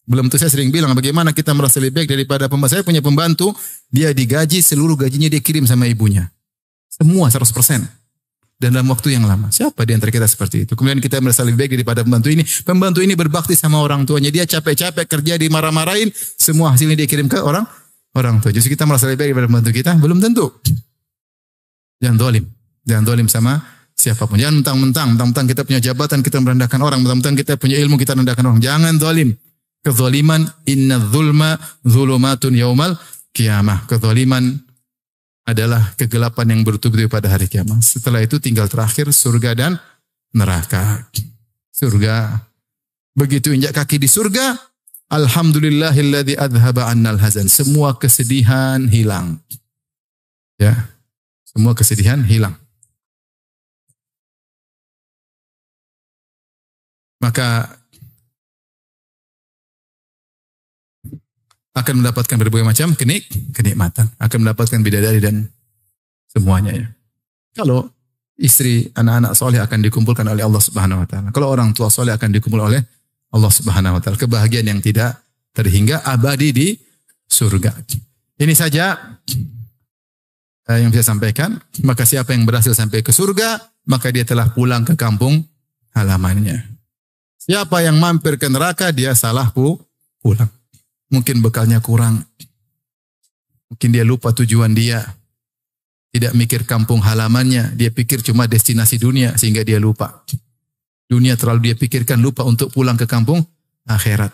Speaker 1: Belum tentu. Saya sering bilang bagaimana kita merasa lebih baik daripada pembantu. Saya punya pembantu, dia digaji, seluruh gajinya dia kirim sama ibunya. Semua 100%. Dan dalam waktu yang lama. Siapa di antara kita seperti itu? Kemudian kita merasa lebih baik daripada pembantu ini. Pembantu ini berbakti sama orang tuanya. Dia capek-capek kerja, dimarah-marahin. Semua hasilnya dia kirim ke orang tua. Justru kita merasa lebih baik daripada pembantu kita? Belum tentu. Jangan zalim. Jangan zalim sama siapapun. Jangan mentang-mentang kita punya jabatan, kita merendahkan orang. Mentang-mentang kita punya ilmu, kita merendahkan orang. Jangan zalim. Kezaliman, inna dzulma dzulumatun yaumal qiyamah. Kezaliman adalah kegelapan yang bertubi-tubi pada hari kiamat. Setelah itu tinggal terakhir surga dan neraka. Surga. Begitu injak kaki di surga, alhamdulillahilladzi adhaba 'annal hazan. Semua kesedihan hilang. Ya. Semua kesedihan hilang. Maka akan mendapatkan berbagai macam kenikmatan. Akan mendapatkan bidadari dan semuanya. Ya. Kalau istri, anak-anak soleh akan dikumpulkan oleh Allah Subhanahu Wa Taala. Kalau orang tua soleh akan dikumpulkan oleh Allah Subhanahu Wa Taala. Kebahagiaan yang tidak terhingga, abadi di surga. Ini saja yang bisa sampaikan. Maka siapa yang berhasil sampai ke surga, maka dia telah pulang ke kampung halamannya. Siapa yang mampir ke neraka, dia salah pulang. Mungkin bekalnya kurang. Mungkin dia lupa tujuan dia. Tidak mikir kampung halamannya. Dia pikir cuma destinasi dunia sehingga dia lupa. Dunia terlalu dia pikirkan, lupa untuk pulang ke kampung akhirat.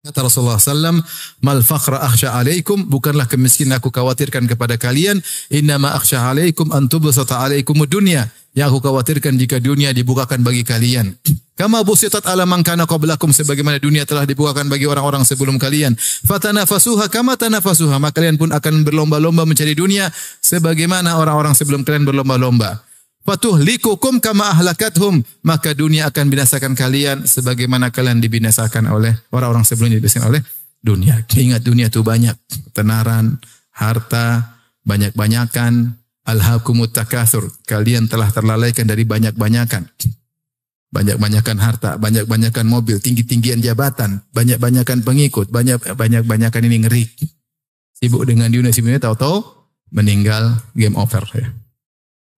Speaker 1: Kata Rasulullah SAW, mal faqra akhsha alaikum, bukanlah kemiskinan aku khawatirkan kepada kalian, innama akhsha alaikum antubsata alaikum dunya. Yang aku khawatirkan jika dunia dibukakan bagi kalian. Kama busitat ala man kana qablakum, sebagaimana dunia telah dibukakan bagi orang-orang sebelum kalian. Fatanafasuha kama tanafasuha, maka kalian pun akan berlomba-lomba mencari dunia sebagaimana orang-orang sebelum kalian berlomba-lomba. Fatuhlikukum kama ahlakathum, maka dunia akan binasakan kalian sebagaimana kalian dibinasakan oleh orang-orang sebelumnya dibinasakan oleh dunia. Ingat dunia itu banyak, ketenaran, harta, banyak-banyakan. Alhaakumut takatsur, kalian telah terlalaikan dari banyak-banyakan. Banyak-banyakan harta, banyak-banyakan mobil, tinggi-tinggian jabatan, banyak-banyakan pengikut, banyak-banyakan ini ngeri. Sibuk dengan dunia, tahu-tahu meninggal, game over ya.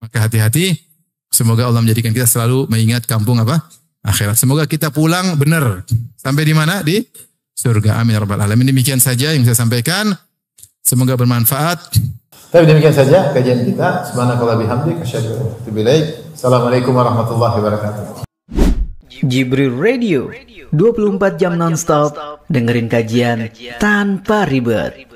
Speaker 1: Maka hati-hati, semoga Allah menjadikan kita selalu mengingat kampung apa? Akhirat. Semoga kita pulang benar. Sampai di mana? Di surga. Amin ya rabbal alamin. Demikian saja yang saya sampaikan. Semoga bermanfaat. Tapi demikian saja kajian kita. Subhanakallah bihamdik, asyhadu an la ilaha illa anta. Assalamualaikum warahmatullahi wabarakatuh.
Speaker 2: Jibril Radio, 24 jam nonstop dengerin kajian tanpa ribet.